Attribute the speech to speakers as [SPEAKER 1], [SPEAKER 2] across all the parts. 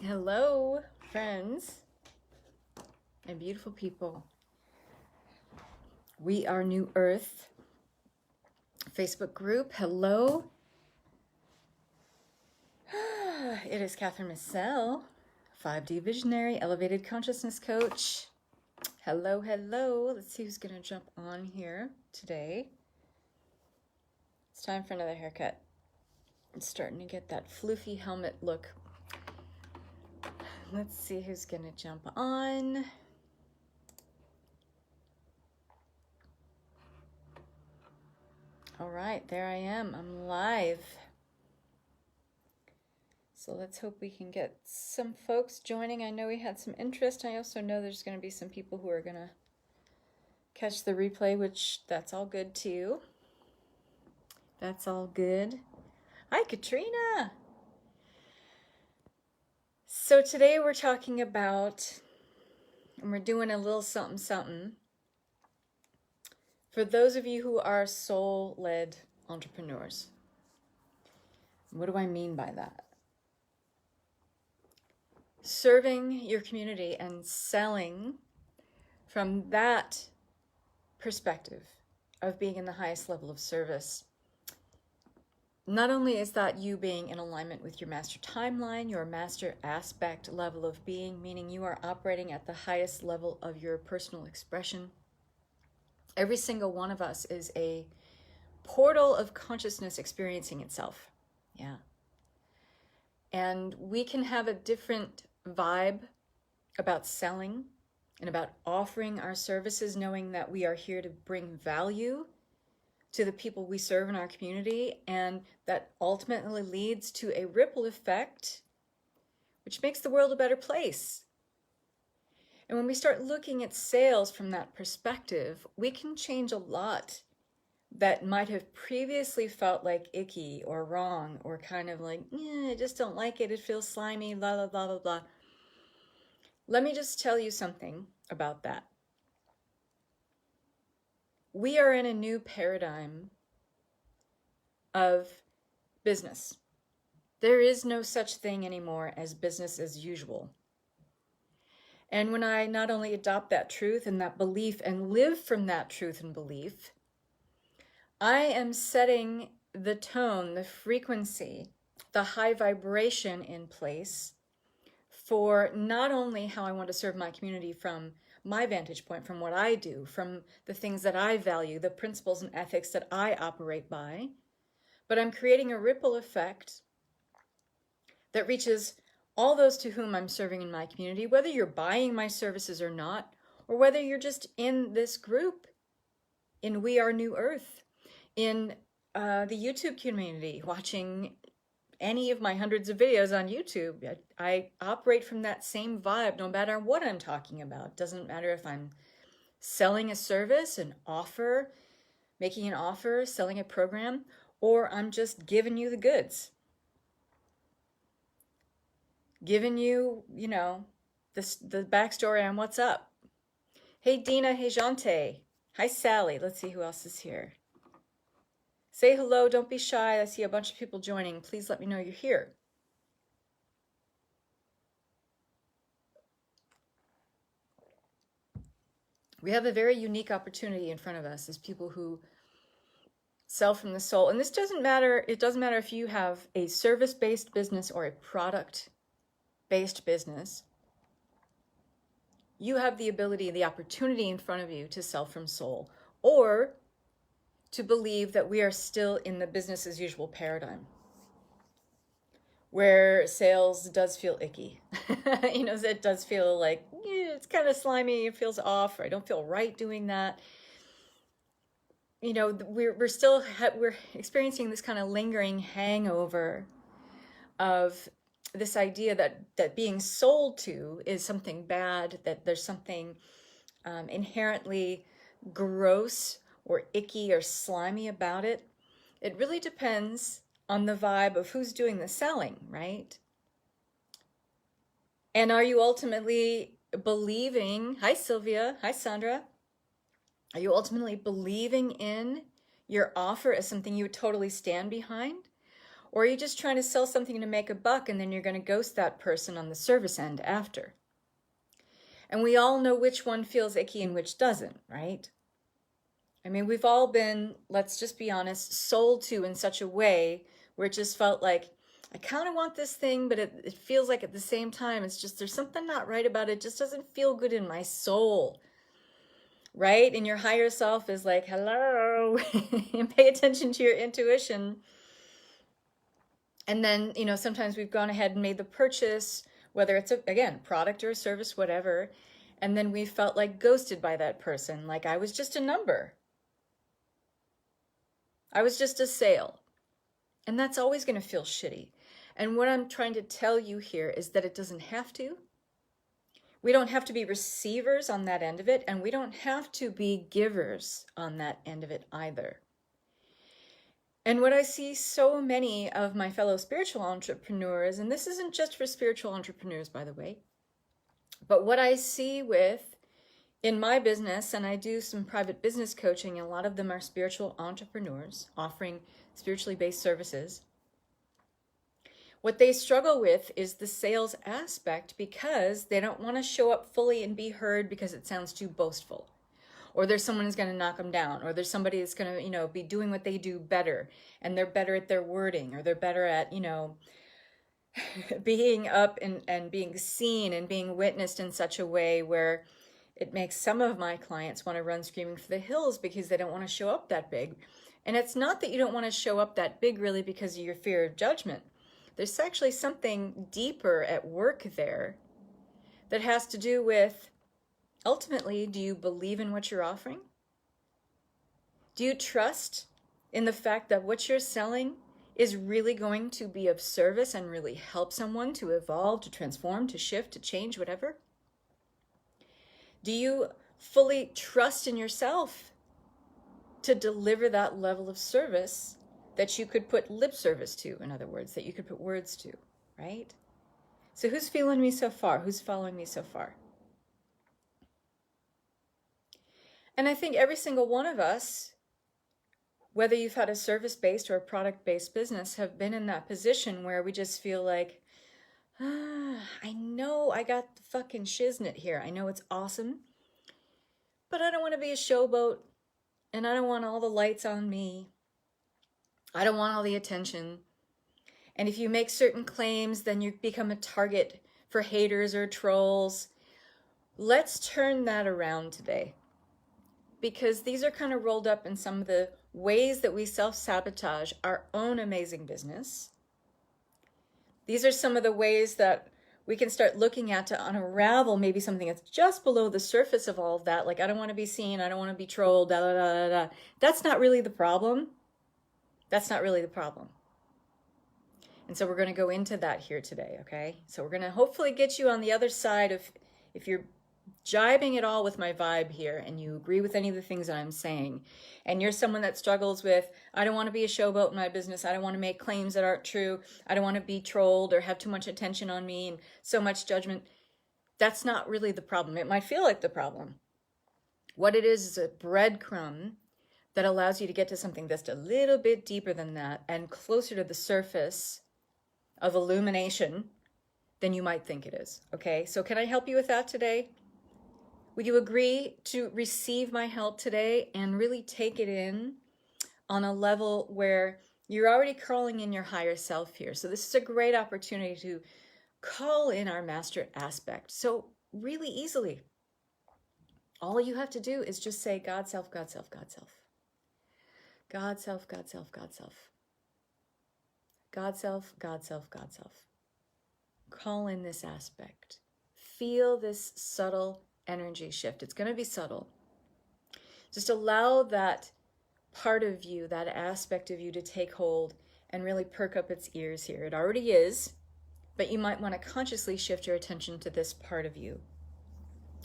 [SPEAKER 1] Hello, friends and beautiful people. We are New Earth Facebook group. Hello. It is Catherine Missel, 5D Visionary, Elevated Consciousness Coach. Hello, hello. Let's see who's going to jump on here today. It's time for another haircut. I'm starting to get that floofy helmet look. Let's see who's going to jump on. All right, there I am. I'm live. So let's hope we can get some folks joining. I know we had some interest. I also know there's going to be some people who are going to catch the replay, which that's all good too. That's all good. Hi, Katrina. So today we're talking about, and we're doing a little something something. For those of you who are soul-led entrepreneurs, what do I mean by that? Serving your community and selling from that perspective of being in the highest level of service. Not only is that you being in alignment with your master timeline, your master aspect level of being, meaning you are operating at the highest level of your personal expression. Every single one of us is a portal of consciousness experiencing itself. Yeah. And we can have a different vibe about selling and about offering our services, knowing that we are here to bring value to the people we serve in our community, and that ultimately leads to a ripple effect, which makes the world a better place. And when we start looking at sales from that perspective, we can change a lot that might have previously felt like icky or wrong or kind of like, I just don't like it, it feels slimy, blah, blah, blah, blah, blah. Let me just tell you something about that. We are in a new paradigm of business. There is no such thing anymore as business as usual. And when I not only adopt that truth and that belief and live from that truth and belief, I am setting the tone, the frequency, the high vibration in place for not only how I want to serve my community from my vantage point, from what I do, from the things that I value, the principles and ethics that I operate by, but I'm creating a ripple effect that reaches all those to whom I'm serving in my community, whether you're buying my services or not, or whether you're just in this group, in We Are New Earth, in the YouTube community, watching any of my hundreds of videos on YouTube. I operate from that same vibe no matter what I'm talking about. Doesn't matter if I'm selling a service, an offer, making an offer, selling a program, or I'm just giving you the goods. Giving you, the backstory on what's up. Hey, Dina. Hey, Jante. Hi, Sally. Let's see who else is here. Say hello. Don't be shy. I see a bunch of people joining. Please let me know you're here. We have a very unique opportunity in front of us as people who sell from the soul. And this doesn't matter. It doesn't matter if you have a service-based business or a product-based business. You have the ability, the opportunity in front of you to sell from soul, or to believe that we are still in the business as usual paradigm, where sales does feel icky. It does feel like it's kind of slimy, it feels off, or I don't feel right doing that. We're experiencing this kind of lingering hangover of this idea that being sold to is something bad, that there's something inherently gross or icky or slimy about it. It really depends on the vibe of who's doing the selling, right? And are you ultimately believing, hi Sylvia, hi Sandra, are you ultimately believing in your offer as something you would totally stand behind? Or are you just trying to sell something to make a buck and then you're going to ghost that person on the service end after? And we all know which one feels icky and which doesn't, right? I mean, we've all been, let's just be honest, sold to in such a way where it just felt like, I kind of want this thing, but it feels like at the same time, it's just, there's something not right about it. It just doesn't feel good in my soul, right? And your higher self is like, hello, and pay attention to your intuition. And then, you know, sometimes we've gone ahead and made the purchase, whether it's, again, product or a service, whatever. And then we felt like ghosted by that person. Like I was just a number. I was just a sale. And that's always going to feel shitty. And what I'm trying to tell you here is that it doesn't have to. We don't have to be receivers on that end of it. And we don't have to be givers on that end of it either. And what I see so many of my fellow spiritual entrepreneurs, and this isn't just for spiritual entrepreneurs, by the way, but what I see in my business, and I do some private business coaching, and a lot of them are spiritual entrepreneurs offering spiritually based services. What they struggle with is the sales aspect because they don't want to show up fully and be heard because it sounds too boastful. Or there's someone who's going to knock them down, or there's somebody that's going to, you know, be doing what they do better, and they're better at their wording, or they're better at, you know, being up and being seen and being witnessed in such a way where it makes some of my clients want to run screaming for the hills because they don't want to show up that big. And it's not that you don't want to show up that big really because of your fear of judgment. There's actually something deeper at work there that has to do with, ultimately, do you believe in what you're offering? Do you trust in the fact that what you're selling is really going to be of service and really help someone to evolve, to transform, to shift, to change, whatever? Do you fully trust in yourself to deliver that level of service that you could put lip service to, in other words, that you could put words to, right? So who's feeling me so far? Who's following me so far? And I think every single one of us, whether you've had a service-based or a product-based business, have been in that position where we just feel like, I know I got the fucking shiznit here. I know it's awesome, but I don't want to be a showboat, and I don't want all the lights on me. I don't want all the attention. And if you make certain claims, then you become a target for haters or trolls. Let's turn that around today, because these are kind of rolled up in some of the ways that we self-sabotage our own amazing business. These are some of the ways that we can start looking at to unravel maybe something that's just below the surface of all of that. Like, I don't want to be seen, I don't want to be trolled, da da da da. That's not really the problem. That's not really the problem. And so we're going to go into that here today, okay? So we're going to hopefully get you on the other side of, if you're jibing at all with my vibe here and you agree with any of the things that I'm saying, and you're someone that struggles with, I don't want to be a showboat in my business, I don't want to make claims that aren't true, I don't want to be trolled or have too much attention on me and so much judgment, that's not really the problem. It might feel like the problem. What it is a breadcrumb that allows you to get to something just a little bit deeper than that and closer to the surface of illumination than you might think it is, okay? So can I help you with that today? Would you agree to receive my help today and really take it in on a level where you're already crawling in your higher self here? So this is a great opportunity to call in our master aspect. So really easily, all you have to do is just say God, self, God, self, God, self. God, self, God, self, God, self. God, self, God, self, God, self. Call in this aspect. Feel this subtle energy shift. It's going to be subtle. Just allow that part of you, that aspect of you, to take hold and really perk up its ears here. It already is, but you might want to consciously shift your attention to this part of you,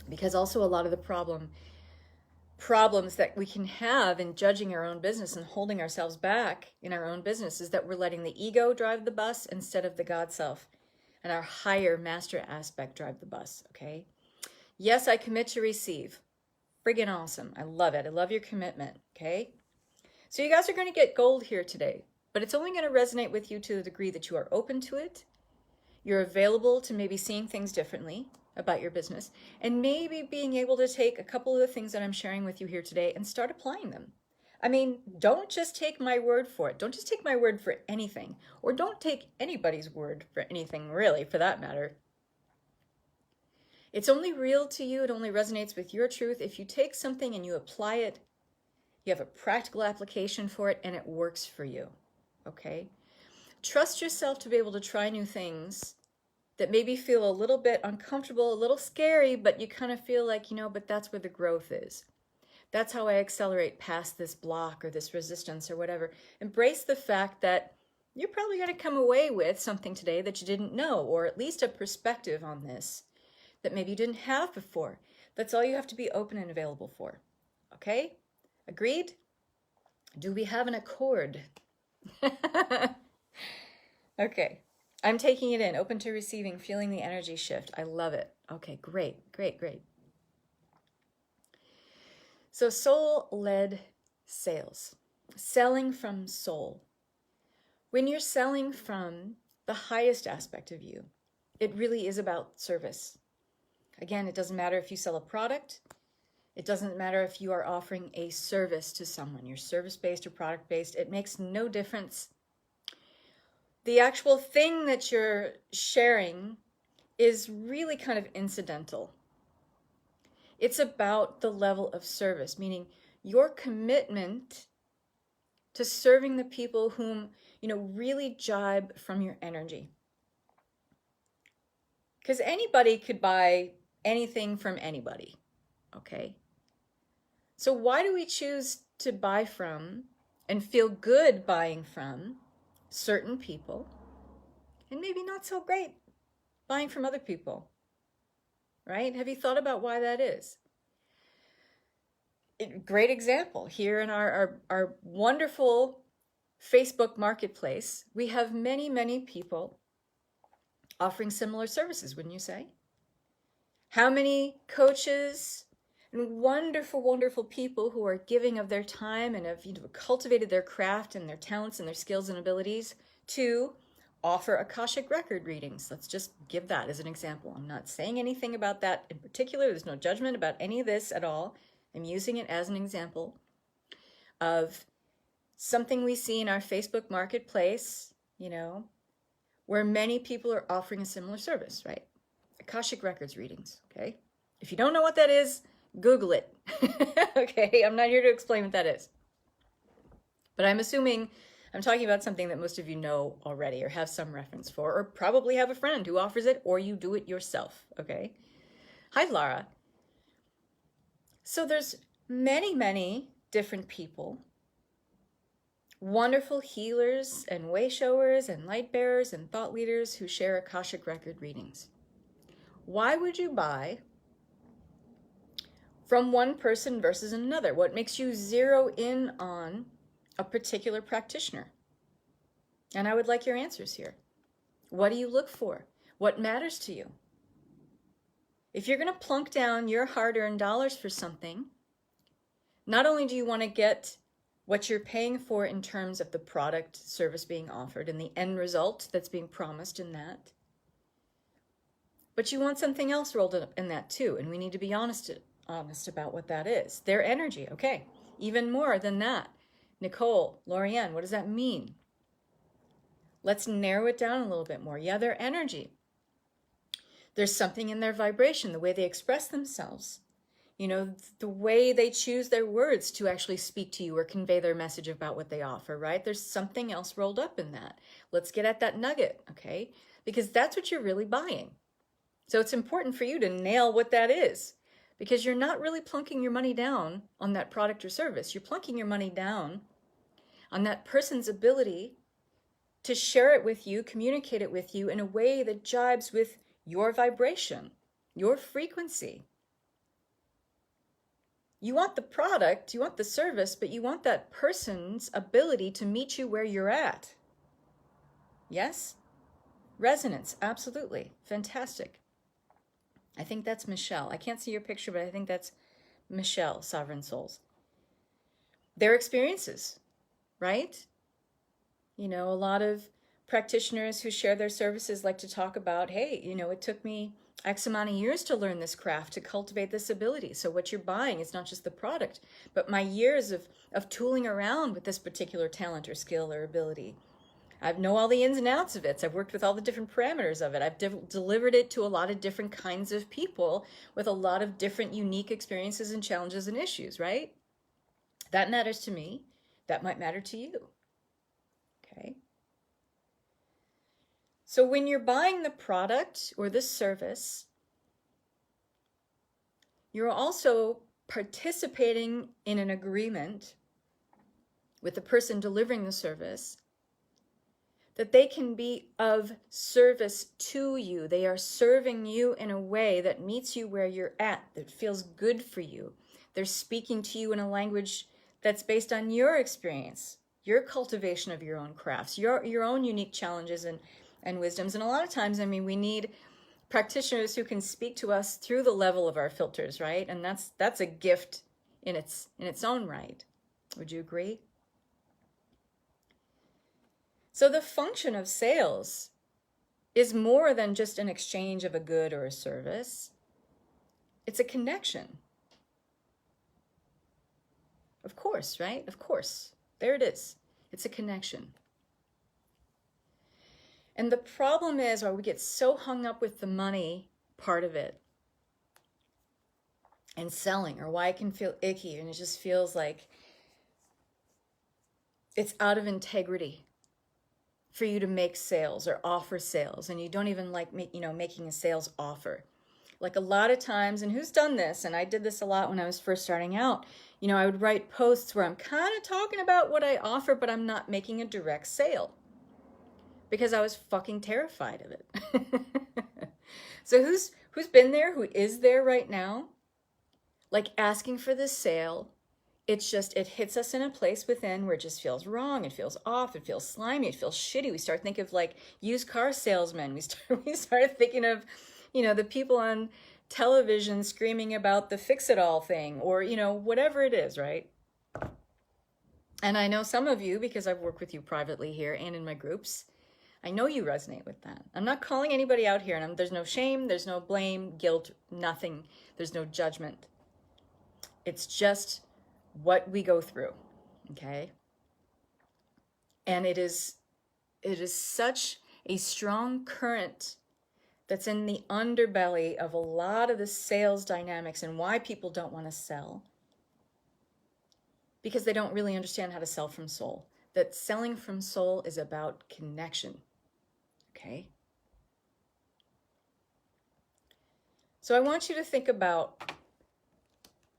[SPEAKER 1] because also a lot of the problems that we can have in judging our own business and holding ourselves back in our own business is that we're letting the ego drive the bus instead of the God self and our higher master aspect drive the bus, okay? Yes, I commit to receive. Friggin' awesome. I love it. I love your commitment, okay? So you guys are going to get gold here today. but it's only going to resonate with you to the degree that you are open to it. You're available to maybe seeing things differently about your business, and maybe being able to take a couple of the things that I'm sharing with you here today and start applying them. I mean, don't just take my word for it. Don't just take my word for anything, or don't take anybody's word for anything, really, for that matter. It's only real to you, it only resonates with your truth if you take something and you apply it, you have a practical application for it, and it works for you, okay? Trust yourself to be able to try new things that maybe feel a little bit uncomfortable, a little scary, but you kind of feel like, but that's where the growth is. That's how I accelerate past this block or this resistance or whatever. Embrace the fact that you're probably going to come away with something today that you didn't know, or at least a perspective on this that maybe you didn't have before. That's all you have to be open and available for. Okay? Agreed? Do we have an accord? Okay. I'm taking it in, open to receiving, feeling the energy shift. I love it. Okay, great, great, great. So soul-led sales, selling from soul. When you're selling from the highest aspect of you, it really is about service. Again, it doesn't matter if you sell a product. It doesn't matter if you are offering a service to someone. You're service-based or product-based. It makes no difference. The actual thing that you're sharing is really kind of incidental. It's about the level of service, meaning your commitment to serving the people whom, really jibe from your energy. Because anybody could buy anything from anybody, okay? So why do we choose to buy from and feel good buying from certain people and maybe not so great buying from other people, right? Have you thought about why that is? Great example here in our wonderful Facebook marketplace. We have many, many people offering similar services, wouldn't you say? How many coaches and wonderful, wonderful people who are giving of their time and have cultivated their craft and their talents and their skills and abilities to offer Akashic record readings. Let's just give that as an example. I'm not saying anything about that in particular. There's no judgment about any of this at all. I'm using it as an example of something we see in our Facebook marketplace, where many people are offering a similar service, right? Akashic records readings, okay? If you don't know what that is, Google it, okay? I'm not here to explain what that is. But I'm assuming I'm talking about something that most of you know already or have some reference for, or probably have a friend who offers it, or you do it yourself, okay? Hi, Lara. So there's many, many different people, wonderful healers and way showers and light bearers and thought leaders who share Akashic record readings. Why would you buy from one person versus another? What makes you zero in on a particular practitioner? And I would like your answers here. What do you look for? What matters to you? If you're going to plunk down your hard-earned dollars for something, not only do you want to get what you're paying for in terms of the product service being offered and the end result that's being promised in that, but you want something else rolled up in that too, and we need to be honest about what that is. Their energy, okay. Even more than that. Nicole, Lorianne, what does that mean? Let's narrow it down a little bit more. Yeah, their energy. There's something in their vibration, the way they express themselves. The way they choose their words to actually speak to you or convey their message about what they offer, right? There's something else rolled up in that. Let's get at that nugget, okay? Because that's what you're really buying. So it's important for you to nail what that is, because you're not really plunking your money down on that product or service. You're plunking your money down on that person's ability to share it with you, communicate it with you in a way that jibes with your vibration, your frequency. You want the product, you want the service, but you want that person's ability to meet you where you're at. Yes? Resonance, absolutely. Fantastic. I think that's Michelle. I can't see your picture, but I think that's Michelle, Sovereign Souls. Their experiences, right? You know, a lot of practitioners who share their services like to talk about, hey, you know, it took me X amount of years to learn this craft, to cultivate this ability. So what you're buying is not just the product, but my years of tooling around with this particular talent or skill or ability. I know all the ins and outs of it. So I've worked with all the different parameters of it. I've delivered it to a lot of different kinds of people with a lot of different unique experiences and challenges and issues, right? That matters to me. That might matter to you. Okay. So when you're buying the product or the service, you're also participating in an agreement with the person delivering the service that they can be of service to you. They are serving you in a way that meets you where you're at, that feels good for you. They're speaking to you in a language that's based on your experience, your cultivation of your own crafts, your own unique challenges and wisdoms. And a lot of times, I mean, we need practitioners who can speak to us through the level of our filters, right? And that's a gift in its own right. Would you agree? So the function of sales is more than just an exchange of a good or a service. It's a connection. Of course, right? Of course. There it is. It's a connection. And the problem is, or we get so hung up with the money part of it and selling, or why it can feel icky and it just feels like it's out of integrity for you to make sales or offer sales, and you don't even like making a sales offer. Like a lot of times, and who's done this, and I did this a lot when I was first starting out, you know, I would write posts where I'm kind of talking about what I offer, but I'm not making a direct sale because I was fucking terrified of it. So who's been there, who is there right now, like asking for this sale? It's just, it hits us in a place within where it just feels wrong. It feels off. It feels slimy. It feels shitty. We start thinking of like used car salesmen. We start thinking of, you know, the people on television screaming about the fix-it-all thing, or, you know, whatever it is, right? And I know some of you, because I've worked with you privately here and in my groups, I know you resonate with that. I'm not calling anybody out here, and there's no shame, there's no blame, guilt, nothing. There's no judgment. It's just what we go through, okay? And it is such a strong current that's in the underbelly of a lot of the sales dynamics and why people don't want to sell, because they don't really understand how to sell from soul. That selling from soul is about connection, okay? So I want you to think about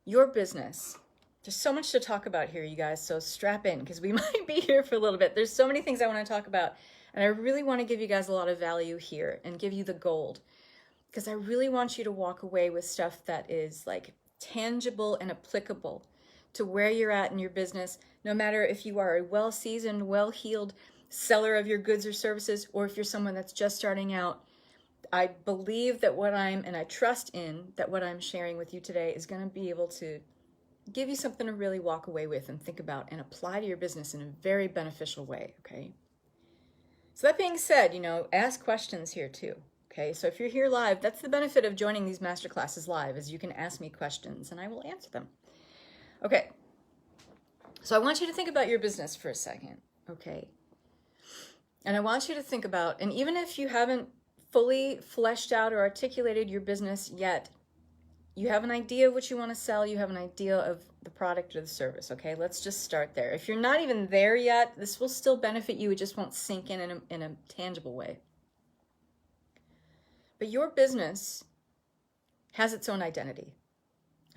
[SPEAKER 1] your business. There's so much to talk about here, you guys, so strap in, because we might be here for a little bit. There's so many things I want to talk about, and I really want to give you guys a lot of value here and give you the gold, because I really want you to walk away with stuff that is like tangible and applicable to where you're at in your business, no matter if you are a well-seasoned, well-heeled seller of your goods or services, or if you're someone that's just starting out. I believe that and I trust in that what I'm sharing with you today is going to be able to give you something to really walk away with and think about and apply to your business in a very beneficial way, okay? So that being said, you know, ask questions here too, okay? So if you're here live, that's the benefit of joining these masterclasses live, is you can ask me questions and I will answer them. Okay, so I want you to think about your business for a second, okay? And I want you to think about, and even if you haven't fully fleshed out or articulated your business yet, you have an idea of what you want to sell, you have an idea of the product or the service, okay? Let's just start there. If you're not even there yet, this will still benefit you, it just won't sink in a tangible way. But your business has its own identity,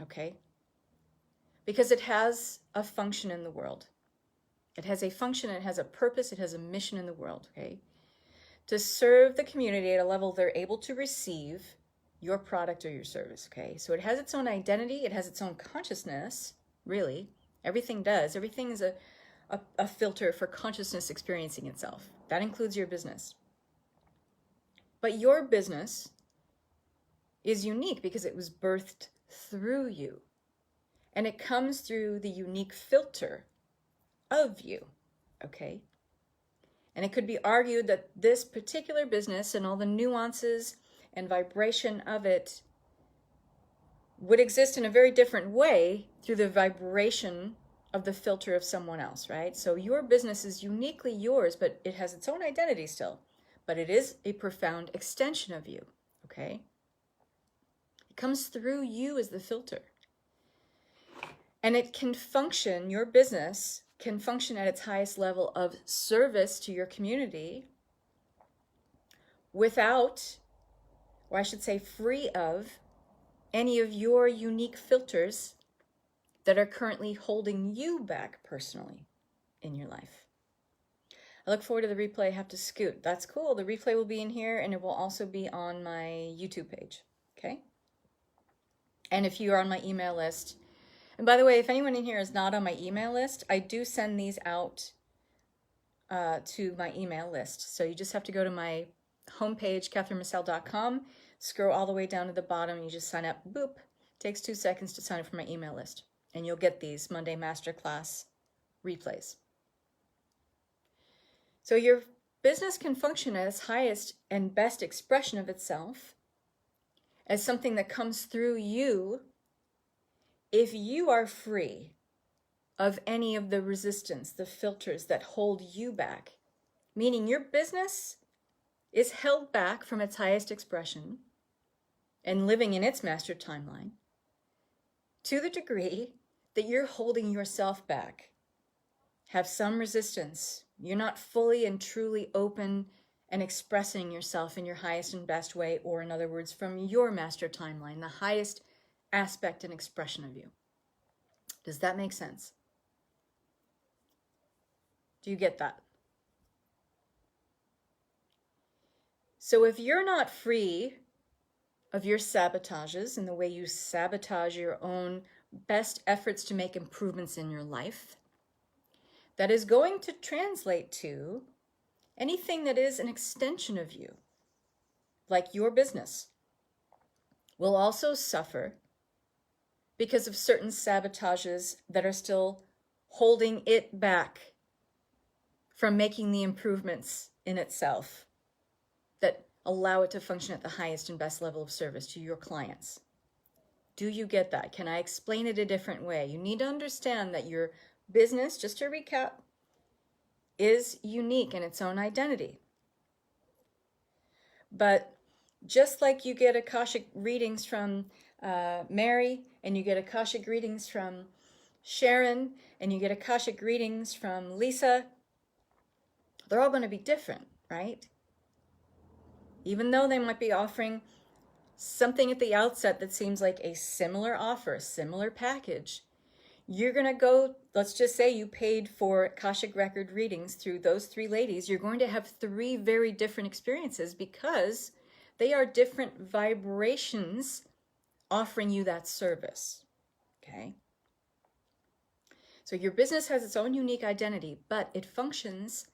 [SPEAKER 1] okay? Because it has a function in the world. It has a function, it has a purpose, it has a mission in the world, okay? To serve the community at a level they're able to receive your product or your service, okay? So it has its own identity, it has its own consciousness, really. Everything does. Everything is a filter for consciousness experiencing itself. That includes your business. But your business is unique because it was birthed through you. And it comes through the unique filter of you, okay? And it could be argued that this particular business and all the nuances and vibration of it would exist in a very different way through the vibration of the filter of someone else, right? So your business is uniquely yours, but it has its own identity still. But it is a profound extension of you, okay? It comes through you as the filter. And it can function, your business can function at its highest level of service to your community without, or I should say free of, any of your unique filters that are currently holding you back personally in your life. I look forward to the replay. I have to scoot. That's cool. The replay will be in here, and it will also be on my YouTube page, okay? And if you are on my email list, and by the way, if anyone in here is not on my email list, I do send these out to my email list. So you just have to go to my homepage, catherinemarcel.com, scroll all the way down to the bottom, you just sign up. Boop. Takes 2 seconds to sign up for my email list. And you'll get these Monday Masterclass replays. So your business can function at its highest and best expression of itself as something that comes through you if you are free of any of the resistance, the filters that hold you back. Meaning your business is held back from its highest expression and living in its master timeline to the degree that you're holding yourself back, have some resistance. You're not fully and truly open and expressing yourself in your highest and best way, or in other words, from your master timeline, the highest aspect and expression of you. Does that make sense? Do you get that? So if you're not free of your sabotages and the way you sabotage your own best efforts to make improvements in your life, that is going to translate to anything that is an extension of you, like your business, will also suffer because of certain sabotages that are still holding it back from making the improvements in itself that allow it to function at the highest and best level of service to your clients. Do you get that? Can I explain it a different way? You need to understand that your business, just to recap, is unique in its own identity. But just like you get Akashic readings from Mary, and you get Akashic readings from Sharon, and you get Akashic readings from Lisa, they're all going to be different, right? Even though they might be offering something at the outset that seems like a similar offer, a similar package, you're going to go, let's just say you paid for Akashic record readings through those 3 ladies, you're going to have 3 very different experiences because they are different vibrations offering you that service, okay? So your business has its own unique identity, but it functions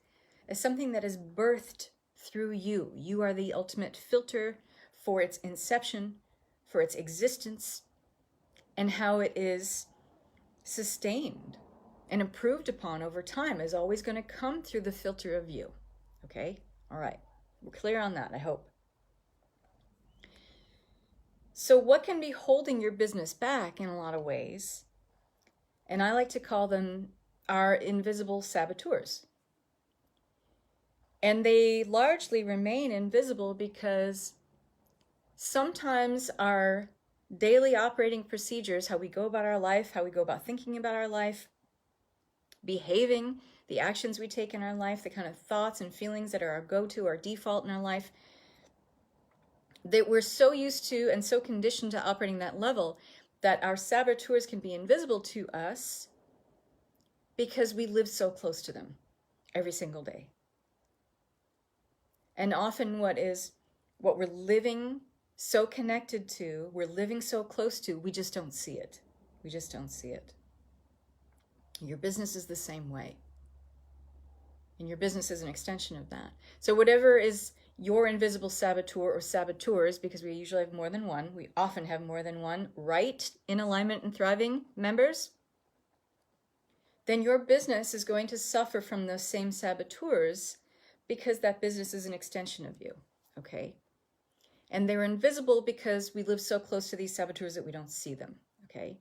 [SPEAKER 1] as something that is birthed through you. You are the ultimate filter for its inception, for its existence, and how it is sustained and improved upon over time is always going to come through the filter of you. Okay? All right. We're clear on that, I hope. So what can be holding your business back in a lot of ways? And I like to call them our invisible saboteurs. And they largely remain invisible because sometimes our daily operating procedures, how we go about our life, how we go about thinking about our life, behaving, the actions we take in our life, the kind of thoughts and feelings that are our go-to, our default in our life, that we're so used to and so conditioned to operating that level that our saboteurs can be invisible to us because we live so close to them every single day. And often what we're living so connected to, we're living so close to, we just don't see it. We just don't see it. Your business is the same way. And your business is an extension of that. So whatever is your invisible saboteur or saboteurs, because we usually have more than one, we often have more than one, right, in alignment and thriving members, then your business is going to suffer from those same saboteurs because that business is an extension of you, okay? And they're invisible because we live so close to these saboteurs that we don't see them, okay?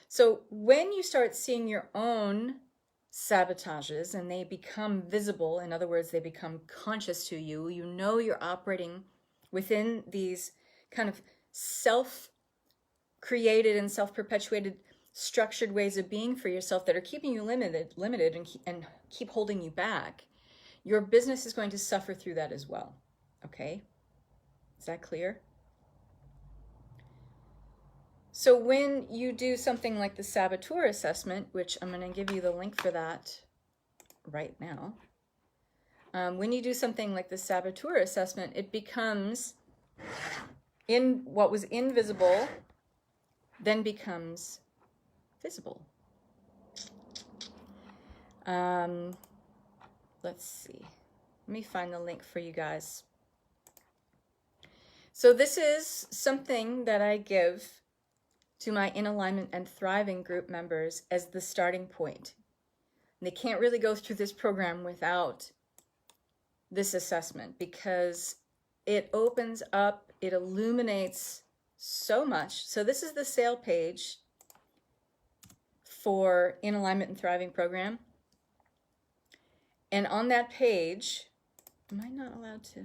[SPEAKER 1] So when you start seeing your own sabotages and they become visible, in other words, they become conscious to you, you know you're operating within these kind of self-created and self-perpetuated structured ways of being for yourself that are keeping you limited and keep holding you back, your business is going to suffer through that as well, okay? Is that clear? So when you do something like the Saboteur Assessment, which I'm going to give you the link for that right now. When you do something like the Saboteur Assessment, it becomes in what was invisible, then becomes visible. Let's see. Let me find the link for you guys. So this is something that I give to my In Alignment and Thriving group members as the starting point. And they can't really go through this program without this assessment because it opens up, it illuminates so much. So this is the sale page for In Alignment and Thriving program. And on that page, am I not allowed to?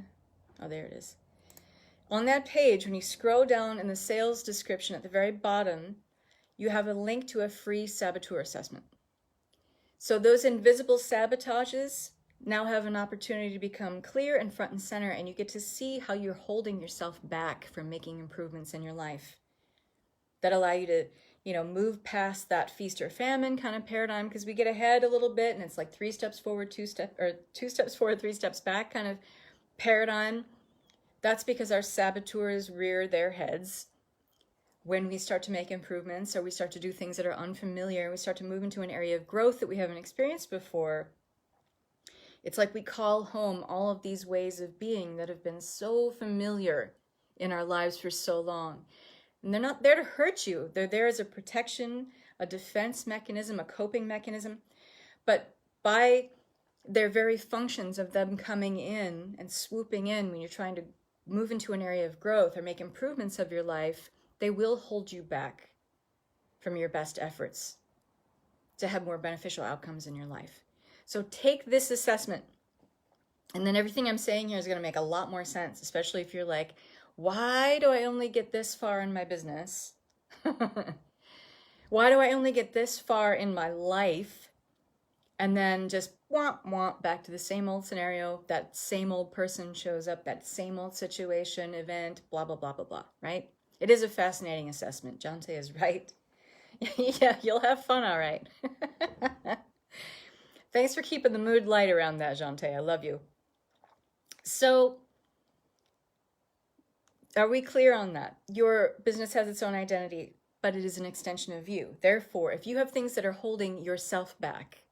[SPEAKER 1] Oh, there it is. On that page, when you scroll down in the sales description at the very bottom, you have a link to a free saboteur assessment. So those invisible sabotages now have an opportunity to become clear and front and center, and you get to see how you're holding yourself back from making improvements in your life that allow you to, move past that feast or famine kind of paradigm, because we get ahead a little bit and it's like 3 steps forward, 2 steps forward, 3 steps back kind of paradigm. That's because our saboteurs rear their heads when we start to make improvements or we start to do things that are unfamiliar. We start to move into an area of growth that we haven't experienced before. It's like we call home all of these ways of being that have been so familiar in our lives for so long. And they're not there to hurt you. They're there as a protection, a defense mechanism, a coping mechanism. But by their very functions of them coming in and swooping in when you're trying to move into an area of growth or make improvements of your life, they will hold you back from your best efforts to have more beneficial outcomes in your life. So take this assessment, and then everything I'm saying here is going to make a lot more sense, especially if you're like, why do I only get this far in my business? Why do I only get this far in my life? And then just womp back to the same old scenario, that same old person shows up, that same old situation, event, blah, blah, blah, blah, blah, right? It is a fascinating assessment. Jante is right. Yeah, you'll have fun, all right. Thanks for keeping the mood light around that, Jante. I love you. So, are we clear on that? Your business has its own identity, but it is an extension of you. Therefore, if you have things that are holding yourself back,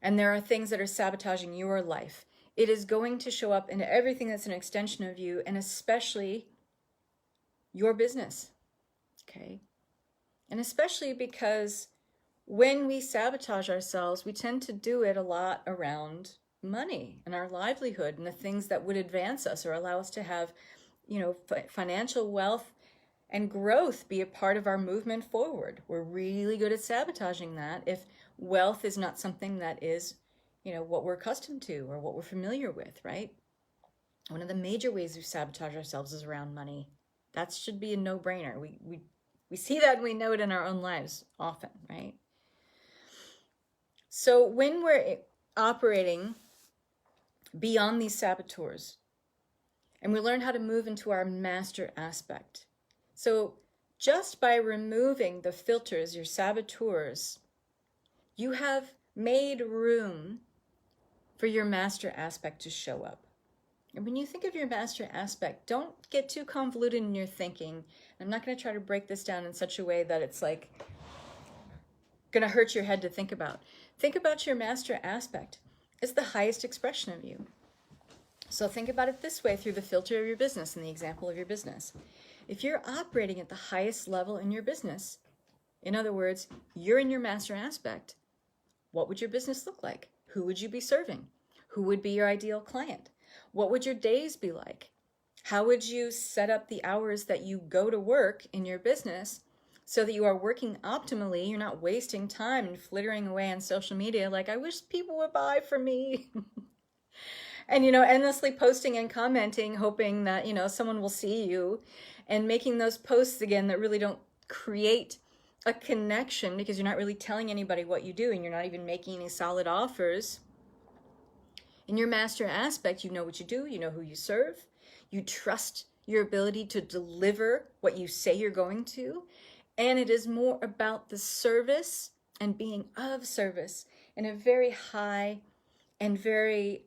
[SPEAKER 1] and there are things that are sabotaging your life, it is going to show up in everything that's an extension of you, and especially your business, okay? And especially because when we sabotage ourselves, we tend to do it a lot around money and our livelihood and the things that would advance us or allow us to have, financial wealth and growth be a part of our movement forward. We're really good at sabotaging that if wealth is not something that is, what we're accustomed to or what we're familiar with, right? One of the major ways we sabotage ourselves is around money. That should be a no-brainer. We see that and we know it in our own lives often, right? So when we're operating beyond these saboteurs and we learn how to move into our master aspect, so just by removing the filters, your saboteurs, you have made room for your master aspect to show up. And when you think of your master aspect, don't get too convoluted in your thinking. I'm not going to try to break this down in such a way that it's like going to hurt your head to think about. Think about your master aspect as the highest expression of you. So think about it this way through the filter of your business and the example of your business. If you're operating at the highest level in your business, in other words, you're in your master aspect, what would your business look like? Who would you be serving? Who would be your ideal client? What would your days be like? How would you set up the hours that you go to work in your business so that you are working optimally? You're not wasting time and flittering away on social media like, I wish people would buy from me. And, endlessly posting and commenting, hoping that, someone will see you, and making those posts again that really don't create a connection because you're not really telling anybody what you do and you're not even making any solid offers. In your master aspect, you know what you do, you know who you serve, you trust your ability to deliver what you say you're going to, and it is more about the service and being of service in a very high and very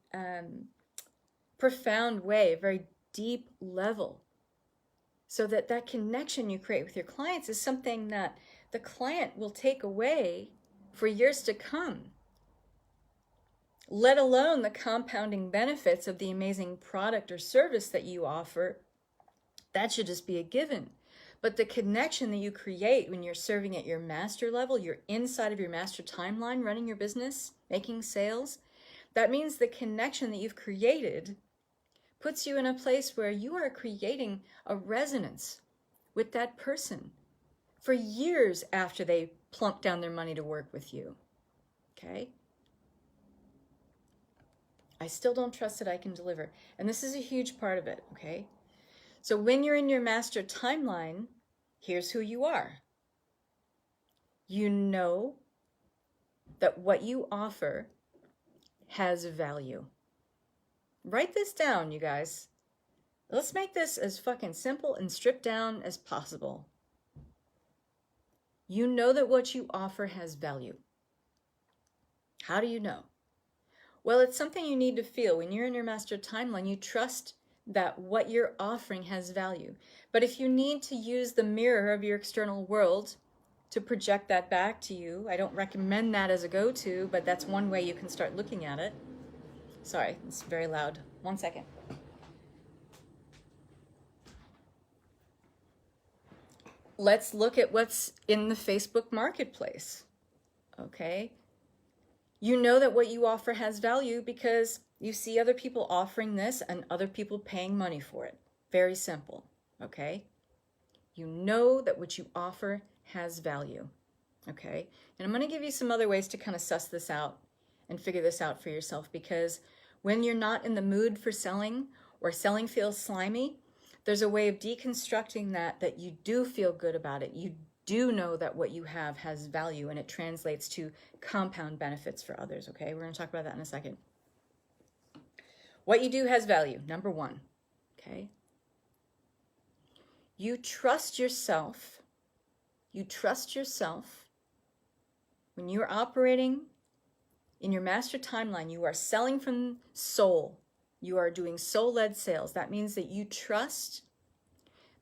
[SPEAKER 1] profound way, a very deep level, so that that connection you create with your clients is something that the client will take away for years to come, let alone the compounding benefits of the amazing product or service that you offer. That should just be a given. But the connection that you create when you're serving at your master level, you're inside of your master timeline, running your business, making sales, that means the connection that you've created puts you in a place where you are creating a resonance with that person for years after they plunk down their money to work with you. Okay? I still don't trust that I can deliver. And this is a huge part of it, okay? So when you're in your master timeline, here's who you are. You know that what you offer has value. Write this down, you guys. Let's make this as fucking simple and stripped down as possible. You know that what you offer has value. How do you know? Well, it's something you need to feel. When you're in your master timeline, you trust that what you're offering has value. But if you need to use the mirror of your external world to project that back to you, I don't recommend that as a go-to, but that's one way you can start looking at it. Sorry, it's very loud. 1 second. Let's look at what's in the Facebook marketplace, okay? You know that what you offer has value because you see other people offering this and other people paying money for it. Very simple, okay? You know that what you offer has value, okay? And I'm going to give you some other ways to kind of suss this out and figure this out for yourself, because when you're not in the mood for selling or selling feels slimy, there's a way of deconstructing that you do feel good about it. You do know that what you have has value and it translates to compound benefits for others, okay? We're going to talk about that in a second. What you do has value, number one, okay? You trust yourself. You trust yourself when you're operating in your master timeline. You are selling from soul. You are doing soul-led sales. That means that you trust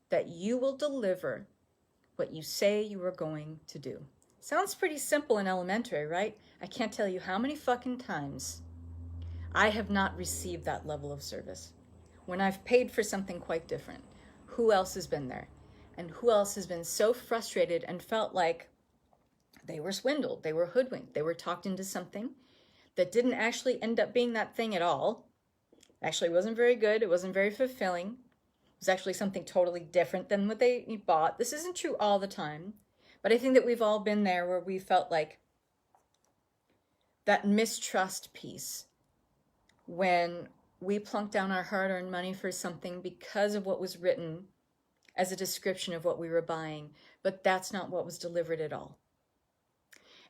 [SPEAKER 1] that you will deliver what you say you are going to do. Sounds pretty simple and elementary, right? I can't tell you how many fucking times I have not received that level of service when I've paid for something quite different. Who else has been there? And who else has been so frustrated and felt like they were swindled, they were hoodwinked, they were talked into something that didn't actually end up being that thing at all. Actually, it wasn't very good. It wasn't very fulfilling. It was actually something totally different than what they bought. This isn't true all the time, but I think that we've all been there where we felt like that mistrust piece when we plunked down our hard-earned money for something because of what was written as a description of what we were buying, but that's not what was delivered at all.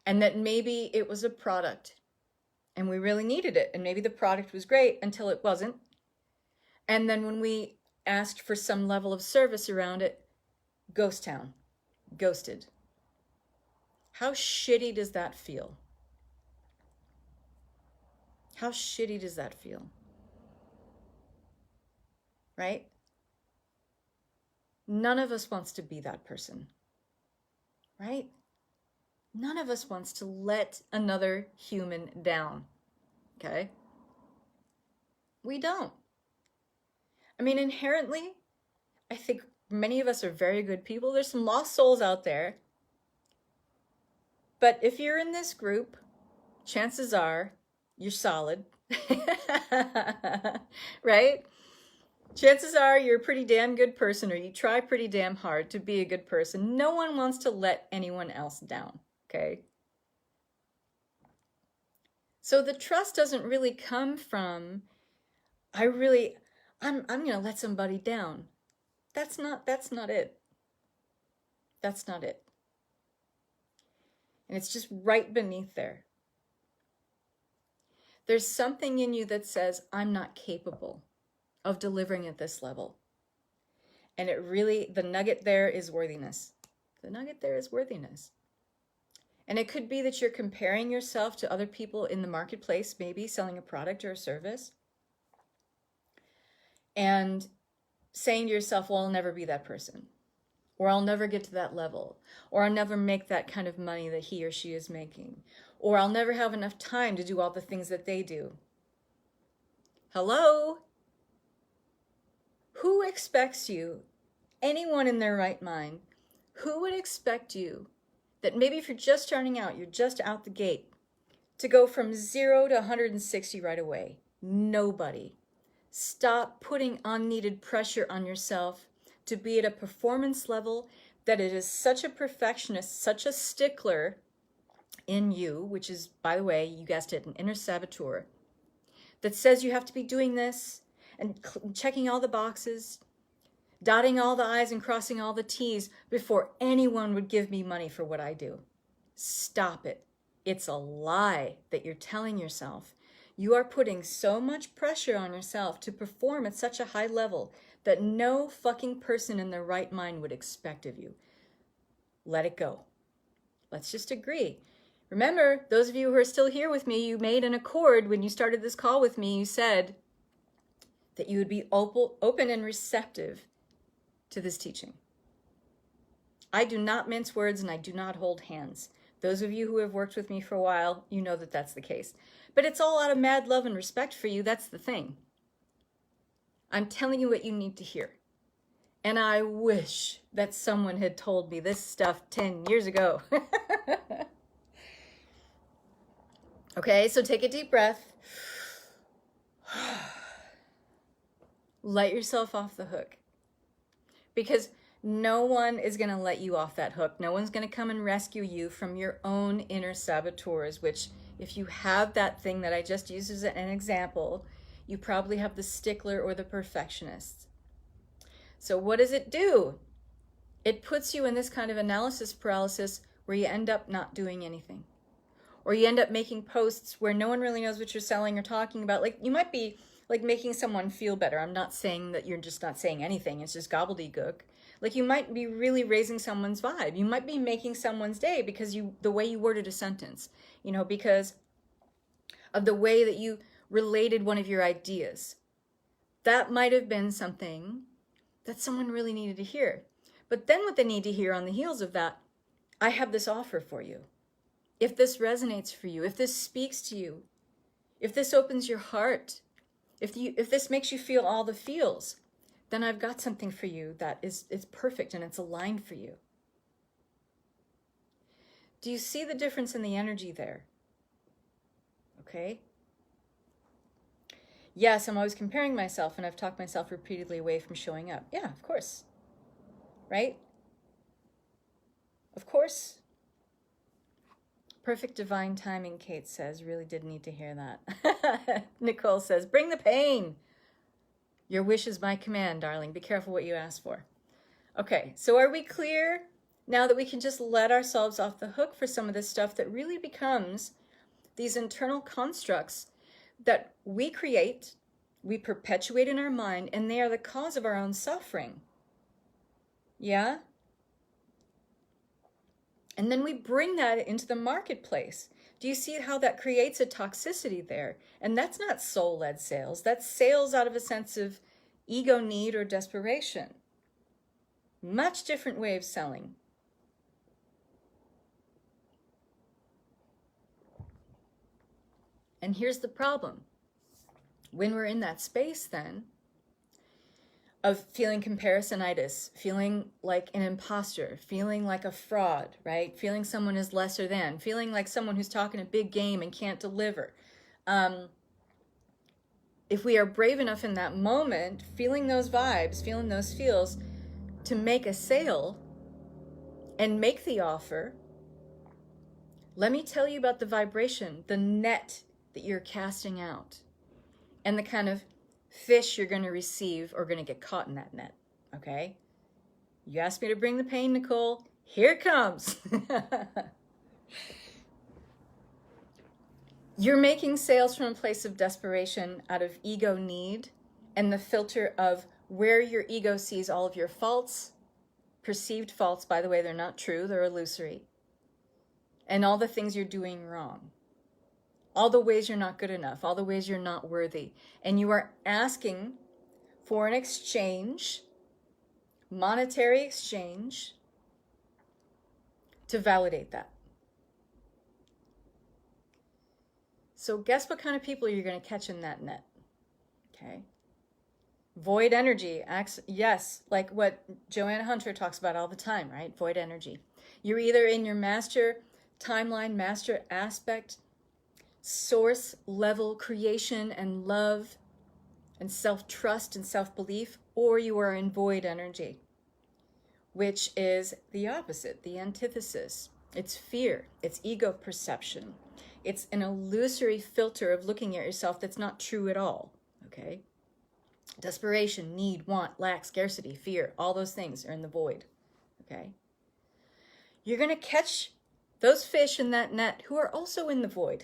[SPEAKER 1] And that maybe it was a product and we really needed it, and maybe the product was great until it wasn't. And then when we asked for some level of service around it, ghost town, ghosted. How shitty does that feel? How shitty does that feel? Right? None of us wants to be that person, right? None of us wants to let another human down, okay? We don't. I mean, inherently, I think many of us are very good people. There's some lost souls out there. But if you're in this group, chances are you're solid. Right? Chances are you're a pretty damn good person, or you try pretty damn hard to be a good person. No one wants to let anyone else down, okay? So the trust doesn't really come from, I'm going to let somebody down. That's not it. That's not it. And it's just right beneath there. There's something in you that says, I'm not capable of delivering at this level. And it really, the nugget there is worthiness. The nugget there is worthiness. And it could be that you're comparing yourself to other people in the marketplace, maybe selling a product or a service, and saying to yourself, well, I'll never be that person, or I'll never get to that level, or I'll never make that kind of money that he or she is making, or I'll never have enough time to do all the things that they do. Hello? Who expects you, anyone in their right mind, who would expect you that maybe if you're just starting out, you're just out the gate, to go from 0 to 160 right away? Nobody. Stop putting unneeded pressure on yourself to be at a performance level that it is such a perfectionist, such a stickler in you, which is, by the way, you guessed it, an inner saboteur, that says you have to be doing this and checking all the boxes, dotting all the I's and crossing all the T's before anyone would give me money for what I do. Stop it. It's a lie that you're telling yourself. You are putting so much pressure on yourself to perform at such a high level that no fucking person in their right mind would expect of you. Let it go. Let's just agree. Remember, those of you who are still here with me, you made an accord when you started this call with me. You said that you would be open and receptive to this teaching. I do not mince words and I do not hold hands. Those of you who have worked with me for a while, you know that that's the case. But it's all out of mad love and respect for you. That's the thing. I'm telling you what you need to hear. And I wish that someone had told me this stuff 10 years ago. Okay, so take a deep breath. Let yourself off the hook. Because no one is going to let you off that hook. No one's going to come and rescue you from your own inner saboteurs, which if you have that thing that I just used as an example, you probably have the stickler or the perfectionist. So what does it do? It puts you in this kind of analysis paralysis where you end up not doing anything. Or you end up making posts where no one really knows what you're selling or talking about. Like, you might be like making someone feel better. I'm not saying that you're just not saying anything. It's just gobbledygook. Like, you might be really raising someone's vibe. You might be making someone's day because the way you worded a sentence, because of the way that you related one of your ideas. That might have been something that someone really needed to hear. But then what they need to hear on the heels of that, I have this offer for you. If this resonates for you, if this speaks to you, if this opens your heart, if this makes you feel all the feels, then I've got something for you that is perfect and it's aligned for you. Do you see the difference in the energy there? Okay? Yes, I'm always comparing myself, and I've talked myself repeatedly away from showing up. Yeah, of course. Right? Of course. Perfect divine timing, Kate says. Really did need to hear that. Nicole says, bring the pain. Your wish is my command, darling. Be careful what you ask for. Okay, so are we clear now that we can just let ourselves off the hook for some of this stuff that really becomes these internal constructs that we create, we perpetuate in our mind, and they are the cause of our own suffering? Yeah? And then we bring that into the marketplace. Do you see how that creates a toxicity there? And that's not soul-led sales. That's sales out of a sense of ego need or desperation. Much different way of selling. And here's the problem. When we're in that space then, of feeling comparisonitis, feeling like an imposter, feeling like a fraud, right? Feeling someone is lesser than, feeling like someone who's talking a big game and can't deliver. if we are brave enough in that moment, feeling those vibes, feeling those feels, to make a sale and make the offer, let me tell you about the vibration, the net that you're casting out, and the kind of fish you're going to receive or going to get caught in that net, okay? You asked me to bring the pain, Nicole. Here it comes. You're making sales from a place of desperation out of ego need and the filter of where your ego sees all of your faults, perceived faults, by the way, they're not true, they're illusory, and all the things you're doing wrong, all the ways you're not good enough, all the ways you're not worthy. And you are asking for an exchange, monetary exchange, to validate that. So guess what kind of people you're going to catch in that net, okay? Void energy, yes, like what Joanna Hunter talks about all the time, right? Void energy. You're either in your master timeline, master aspect, source level creation and love and self-trust and self-belief, or you are in void energy, which is the opposite, the antithesis. It's fear, it's ego perception. It's an illusory filter of looking at yourself that's not true at all, okay? Desperation, need, want, lack, scarcity, fear, all those things are in the void, okay? You're going to catch those fish in that net who are also in the void,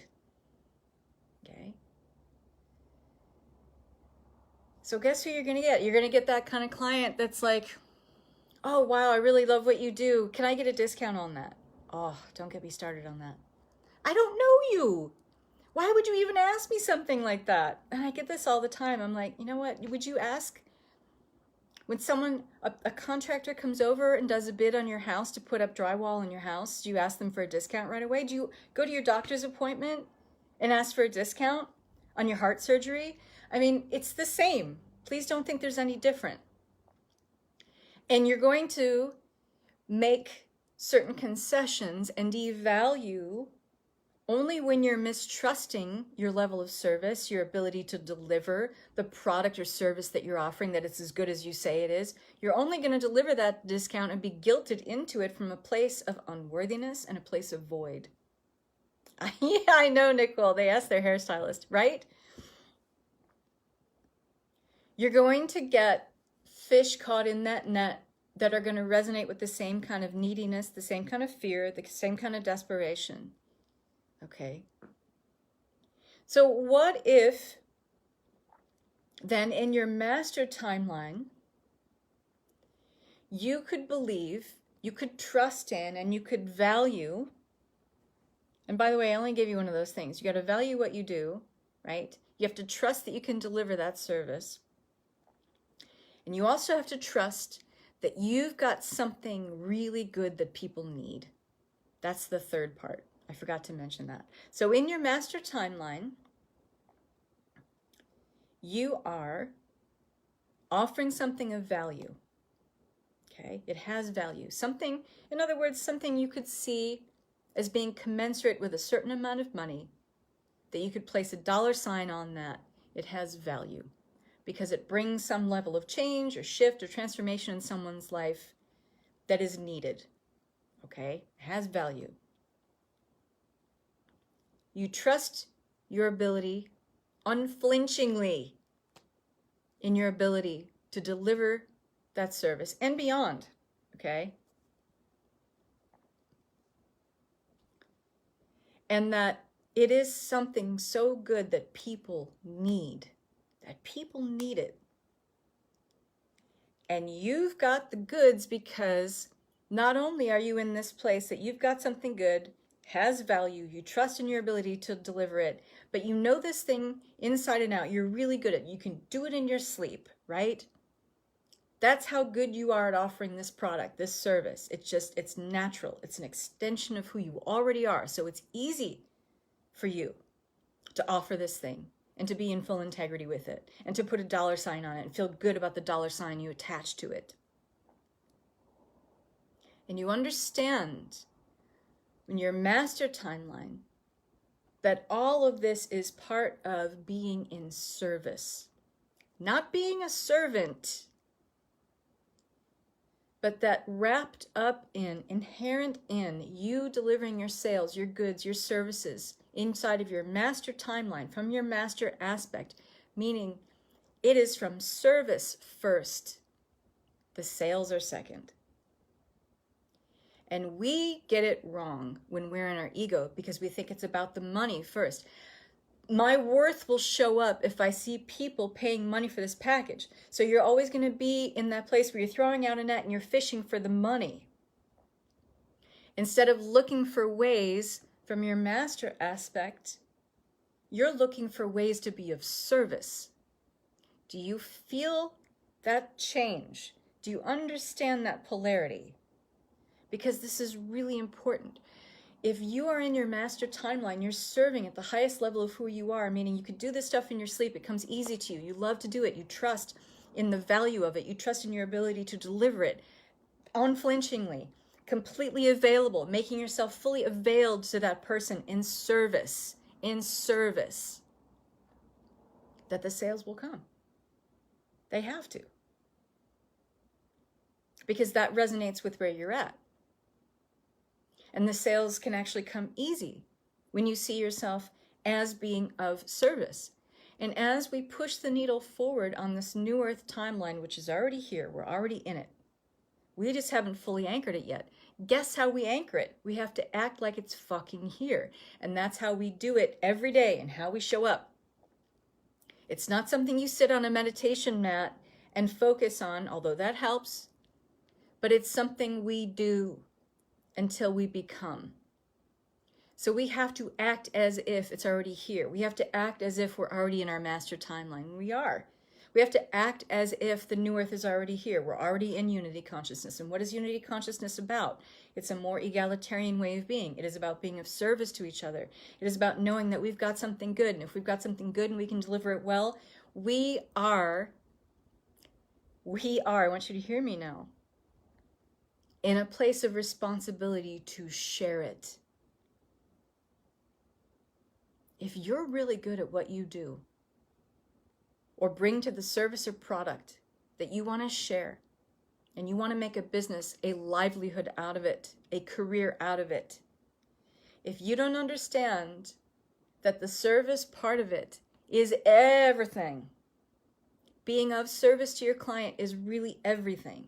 [SPEAKER 1] okay? So guess who you're going to get? You're going to get that kind of client that's like, oh, wow, I really love what you do. Can I get a discount on that? Oh, don't get me started on that. I don't know you. Why would you even ask me something like that? And I get this all the time. I'm like, you know what? Would you ask when someone, a contractor comes over and does a bid on your house to put up drywall in your house, do you ask them for a discount right away? Do you go to your doctor's appointment and ask for a discount on your heart surgery? I mean, it's the same. Please don't think there's any different. And you're going to make certain concessions and devalue only when you're mistrusting your level of service, your ability to deliver the product or service that you're offering, that it's as good as you say it is. You're only going to deliver that discount and be guilted into it from a place of unworthiness and a place of void. Yeah, I know, Nicole. They asked their hairstylist, right? You're going to get fish caught in that net that are going to resonate with the same kind of neediness, the same kind of fear, the same kind of desperation. Okay. So what if then in your master timeline, you could believe, you could trust in, and you could value, and by the way, I only gave you one of those things. You got to value what you do, right? You have to trust that you can deliver that service. And you also have to trust that you've got something really good that people need. That's the third part. I forgot to mention that. So in your master timeline, you are offering something of value. Okay? It has value. Something, in other words, something you could see as being commensurate with a certain amount of money, that you could place a dollar sign on that. It has value because it brings some level of change or shift or transformation in someone's life that is needed. Okay? It has value. You trust your ability unflinchingly in your ability to deliver that service and beyond, okay? And that it is something so good that people need it. And you've got the goods because not only are you in this place that you've got something good, has value, you trust in your ability to deliver it, but you know this thing inside and out. You're really good at it. You can do it in your sleep, right? That's how good you are at offering this product, this service. It's natural. It's an extension of who you already are. So it's easy for you to offer this thing and to be in full integrity with it and to put a dollar sign on it and feel good about the dollar sign you attach to it. And you understand when your master timeline, that all of this is part of being in service, not being a servant, but that wrapped up in, inherent in you delivering your sales, your goods, your services inside of your master timeline, from your master aspect, meaning it is from service first. The sales are second. And we get it wrong when we're in our ego because we think it's about the money first. My worth will show up if I see people paying money for this package. So you're always going to be in that place where you're throwing out a net and you're fishing for the money. Instead of looking for ways from your master aspect, you're looking for ways to be of service. Do you feel that change? Do you understand that polarity? Because this is really important. If you are in your master timeline, you're serving at the highest level of who you are, meaning you could do this stuff in your sleep. It comes easy to you. You love to do it. You trust in the value of it. You trust in your ability to deliver it unflinchingly, completely available, making yourself fully availed to that person in service, that the sales will come. They have to. Because that resonates with where you're at. And the sales can actually come easy when you see yourself as being of service. And as we push the needle forward on this new earth timeline, which is already here, we're already in it. We just haven't fully anchored it yet. Guess how we anchor it? We have to act like it's fucking here. And that's how we do it every day and how we show up. It's not something you sit on a meditation mat and focus on, although that helps, but it's something we do until we become. So we have to act as if it's already here. We have to act as if we're already in our master timeline. We are. We have to act as if the new earth is already here. We're already in unity consciousness. And what is unity consciousness about? It's a more egalitarian way of being. It is about being of service to each other. It is about knowing that we've got something good. And if we've got something good and we can deliver it well, we are, I want you to hear me now, in a place of responsibility to share it. If you're really good at what you do, or bring to the service or product that you want to share, and you want to make a business, a livelihood out of it, a career out of it, if you don't understand that the service part of it is everything, being of service to your client is really everything,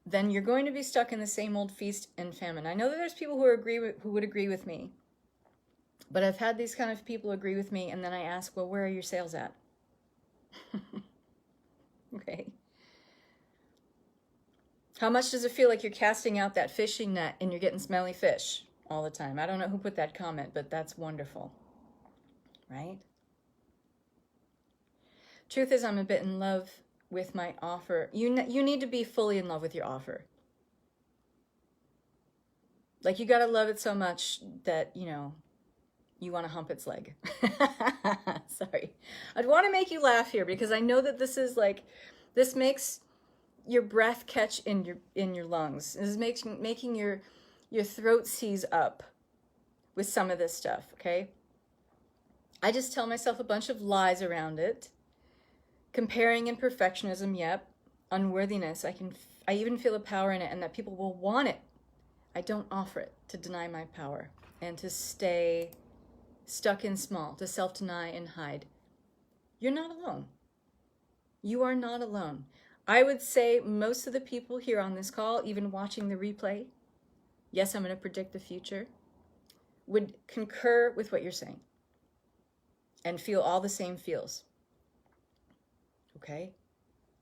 [SPEAKER 1] then you're going to be stuck in the same old feast and famine. I know that there's people who would agree with me, but I've had these kind of people agree with me, and then I ask, well, where are your sales at? Okay. How much does it feel like you're casting out that fishing net and you're getting smelly fish all the time? I don't know who put that comment, but that's wonderful, right? Truth is, I'm a bit in love with my offer. You need to be fully in love with your offer. Like, you got to love it so much that, you know, you want to hump its leg. Sorry. I'd want to make you laugh here because I know that this is like, this makes your breath catch in your lungs. This is making your throat seize up with some of this stuff, okay? I just tell myself a bunch of lies around it. Comparing and perfectionism, yep. Unworthiness, I even feel a power in it and that people will want it. I don't offer it to deny my power and to stay stuck in small, to self-deny and hide. You're not alone. You are not alone. I would say most of the people here on this call, even watching the replay, yes, I'm going to predict the future, would concur with what you're saying and feel all the same feels. Okay?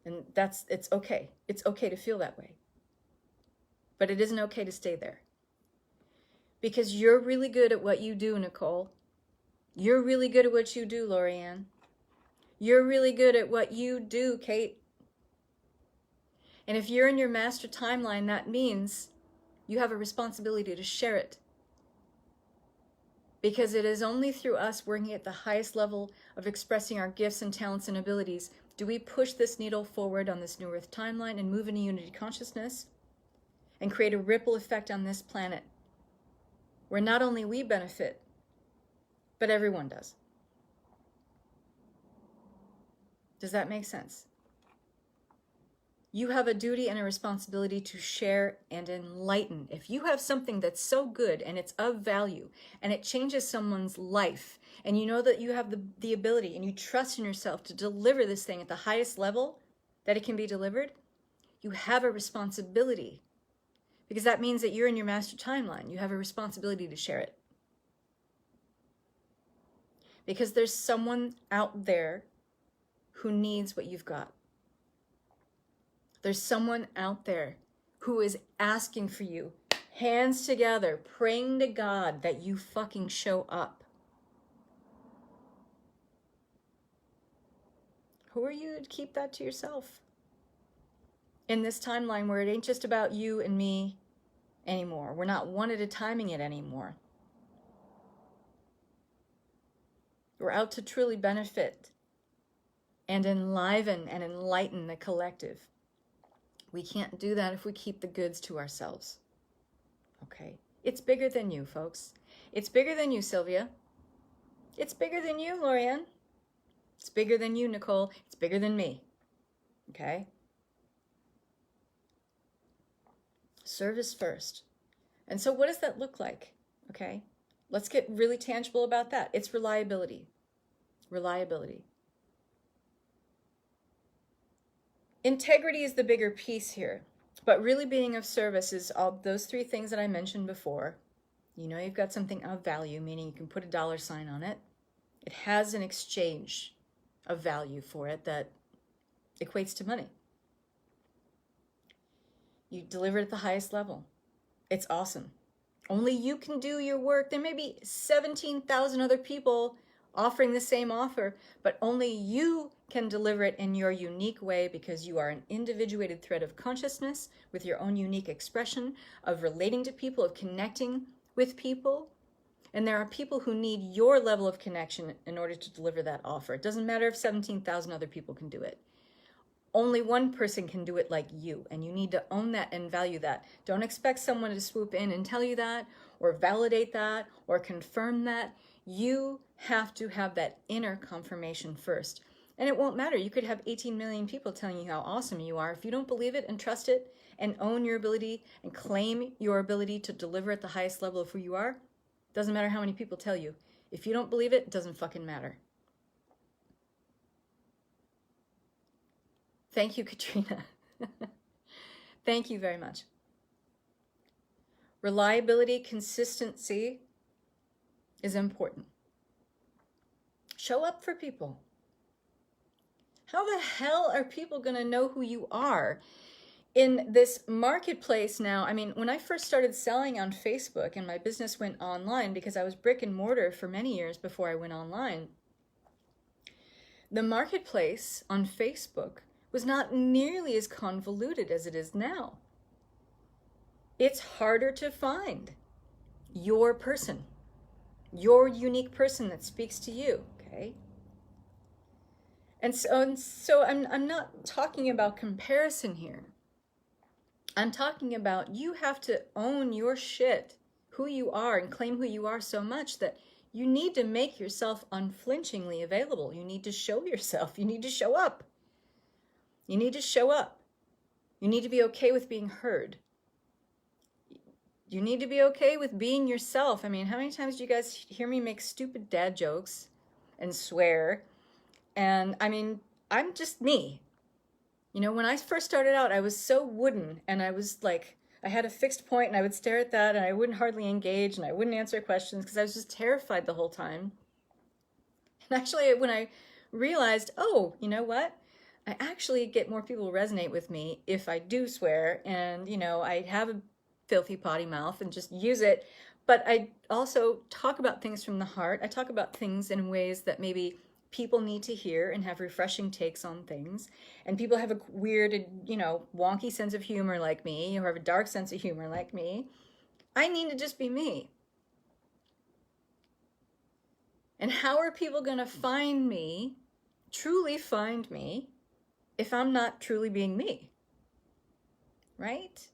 [SPEAKER 1] And it's okay. It's okay to feel that way. But it isn't okay to stay there. Because you're really good at what you do, Nicole. You're really good at what you do, Lorianne. You're really good at what you do, Kate. And if you're in your master timeline, that means you have a responsibility to share it. Because it is only through us working at the highest level of expressing our gifts and talents and abilities do we push this needle forward on this new earth timeline and move into unity consciousness and create a ripple effect on this planet. where not only we benefit, but everyone does. Does that make sense? You have a duty and a responsibility to share and enlighten. If you have something that's so good and it's of value and it changes someone's life, and you know that you have the ability and you trust in yourself to deliver this thing at the highest level that it can be delivered, you have a responsibility, because that means that you're in your master timeline. You have a responsibility to share it. Because there's someone out there who needs what you've got. There's someone out there who is asking for you, hands together, praying to God that you fucking show up. Who are you to keep that to yourself? In this timeline where it ain't just about you and me anymore. We're not one at a timing it anymore. We're out to truly benefit and enliven and enlighten the collective. We can't do that if we keep the goods to ourselves. Okay? It's bigger than you, folks. It's bigger than you, Sylvia. It's bigger than you, Lorianne. It's bigger than you, Nicole. It's bigger than me. Okay? Service first. And so what does that look like? Okay? Let's get really tangible about that. It's reliability. Reliability. Integrity is the bigger piece here, but really being of service is all those three things that I mentioned before. You know you've got something of value, meaning you can put a $sign on it. It has an exchange of value for it that equates to money. You deliver it at the highest level. It's awesome. Only you can do your work. There may be 17,000 other people offering the same offer, but only you can deliver it in your unique way, because you are an individuated thread of consciousness with your own unique expression of relating to people, of connecting with people. And there are people who need your level of connection in order to deliver that offer. It doesn't matter if 17,000 other people can do it. Only one person can do it like you, and you need to own that and value that. Don't expect someone to swoop in and tell you that, or validate that, or confirm that. You have to have that inner confirmation first. And it won't matter. You could have 18 million people telling you how awesome you are. If you don't believe it and trust it and own your ability and claim your ability to deliver at the highest level of who you are, doesn't matter how many people tell you. If you don't believe it, it doesn't fucking matter. Thank you, Katrina. Thank you very much. Reliability, consistency is important. Show up for people. How the hell are people going to know who you are in this marketplace now? I mean, when I first started selling on Facebook and my business went online, because I was brick and mortar for many years before I went online, the marketplace on Facebook was not nearly as convoluted as it is now. It's harder to find your person, your unique person that speaks to you, okay? And so I'm not talking about comparison here. I'm talking about you have to own your shit, who you are, and claim who you are so much that you need to make yourself unflinchingly available. You need to show yourself. You need to show up. You need to show up. You need to be okay with being heard. You need to be okay with being yourself. I mean, how many times do you guys hear me make stupid dad jokes and swear? And I mean, I'm just me. You know, when I first started out, I was so wooden, and I was like, I had a fixed point, and I would stare at that, and I wouldn't hardly engage, and I wouldn't answer questions because I was just terrified the whole time. And actually, when I realized, oh, you know what? I actually get more people to resonate with me if I do swear, and, you know, I have a filthy potty mouth and just use it. But I also talk about things from the heart. I talk about things in ways that maybe people need to hear and have refreshing takes on things. And people have a weird, you know, wonky sense of humor like me, or have a dark sense of humor like me. I need to just be me. And how are people going to find me, truly find me, if I'm not truly being me? Right?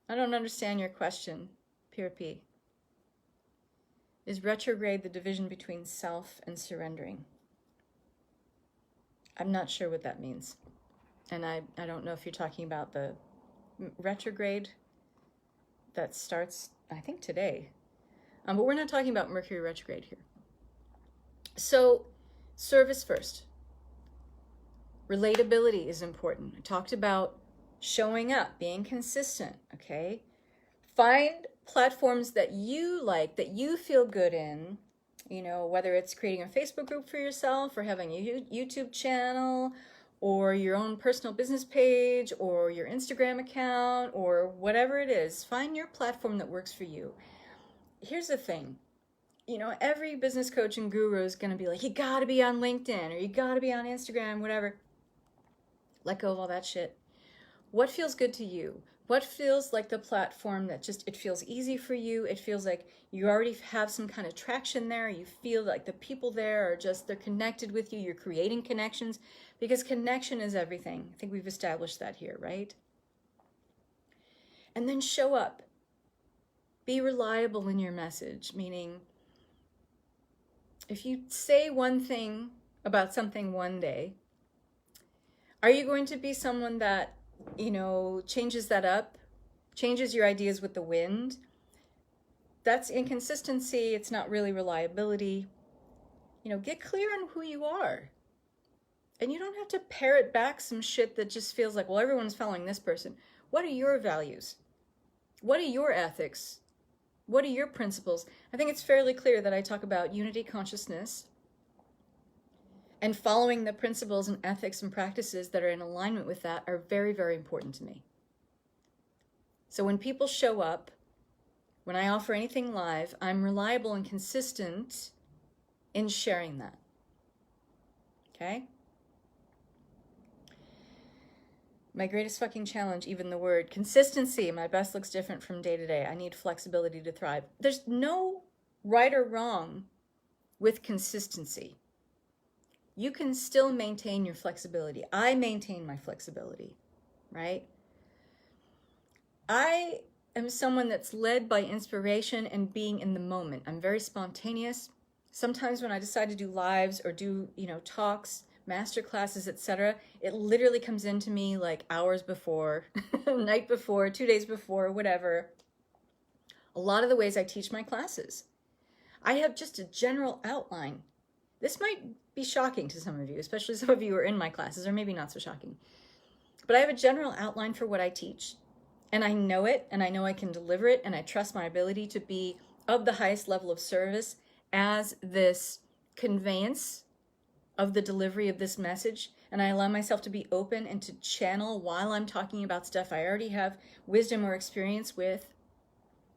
[SPEAKER 1] I don't understand your question, Pure P. Is retrograde the division between self and surrendering? I'm not sure what that means. And I don't know if you're talking about the retrograde that starts, I think, today. But we're not talking about Mercury retrograde here. So, service first. Relatability is important. I talked about showing up, being consistent, okay? Find platforms that you like, that you feel good in, you know, whether it's creating a Facebook group for yourself or having a YouTube channel or your own personal business page or your Instagram account or whatever it is. Find your platform that works for you. Here's the thing. You know, every business coach and guru is going to be like, you got to be on LinkedIn or you got to be on Instagram, whatever. Let go of all that shit. What feels good to you? What feels like the platform that just, it feels easy for you? It feels like you already have some kind of traction there. You feel like the people there are just, they're connected with you. You're creating connections because connection is everything. I think we've established that here, right? And then show up. Be reliable in your message, meaning if you say one thing about something one day, are you going to be someone that, you know, changes that up, changes your ideas with the wind? That's inconsistency. It's not really reliability. You know, get clear on who you are. And you don't have to parrot back some shit that just feels like, well, everyone's following this person. What are your values? What are your ethics? What are your principles? I think it's fairly clear that I talk about unity consciousness and following the principles and ethics and practices that are in alignment with that are very, very important to me. So when people show up, when I offer anything live, I'm reliable and consistent in sharing that. Okay? My greatest fucking challenge, even the word consistency. My best looks different from day to day. I need flexibility to thrive. There's no right or wrong with consistency. You can still maintain your flexibility. I maintain my flexibility, right? I am someone that's led by inspiration and being in the moment. I'm very spontaneous. Sometimes when I decide to do lives or do, you know, talks, master classes, etc., it literally comes into me like hours before, night before, 2 days before, whatever. A lot of the ways I teach my classes, I have just a general outline. This might be shocking to some of you, especially some of you who are in my classes, or maybe not so shocking. But I have a general outline for what I teach, and I know it, and I know I can deliver it, and I trust my ability to be of the highest level of service as this conveyance of the delivery of this message, and I allow myself to be open and to channel while I'm talking about stuff I already have wisdom or experience with.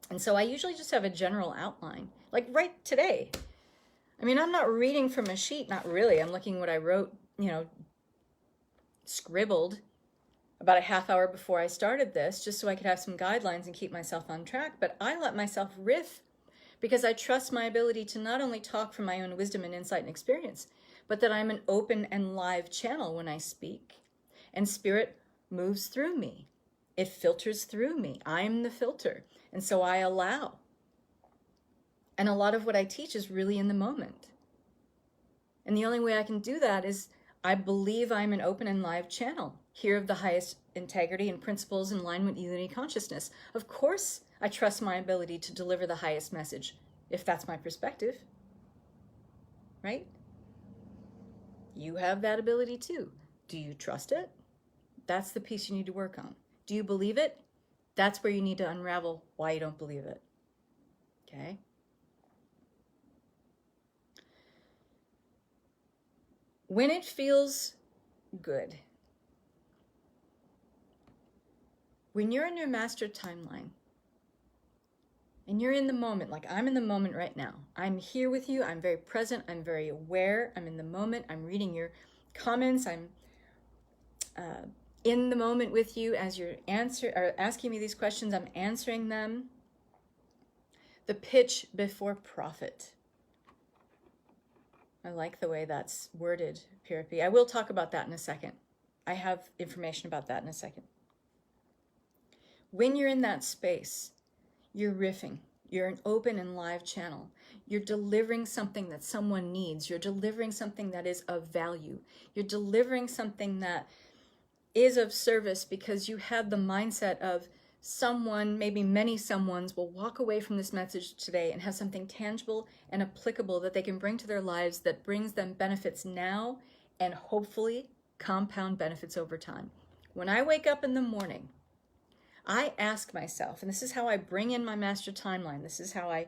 [SPEAKER 1] And so I usually just have a general outline, like right today. I mean, I'm not reading from a sheet, not really. I'm looking what I wrote, you know, scribbled about a half hour before I started this, just so I could have some guidelines and keep myself on track. But I let myself riff because I trust my ability to not only talk from my own wisdom and insight and experience, but that I'm an open and live channel when I speak. And spirit moves through me. It filters through me. I'm the filter. And so I allow. And a lot of what I teach is really in the moment. And the only way I can do that is I believe I'm an open and live channel, here of the highest integrity and principles in line with unity consciousness. Of course, I trust my ability to deliver the highest message, if that's my perspective. Right? You have that ability too. Do you trust it? That's the piece you need to work on. Do you believe it? That's where you need to unravel why you don't believe it. Okay? When it feels good, when you're in your master timeline and you're in the moment, like I'm in the moment right now, I'm here with you, I'm very present, I'm very aware, I'm in the moment, I'm reading your comments, I'm in the moment with you as you're asking me these questions, I'm answering them. The pitch before profit. I like the way that's worded, Purity. I will talk about that in a second. I have information about that in a second. When you're in that space, you're riffing. You're an open and live channel. You're delivering something that someone needs. You're delivering something that is of value. You're delivering something that is of service because you have the mindset of someone, maybe many someones, will walk away from this message today and have something tangible and applicable that they can bring to their lives that brings them benefits now and hopefully compound benefits over time. When I wake up in the morning, I ask myself, and this is how I bring in my master timeline, this is how I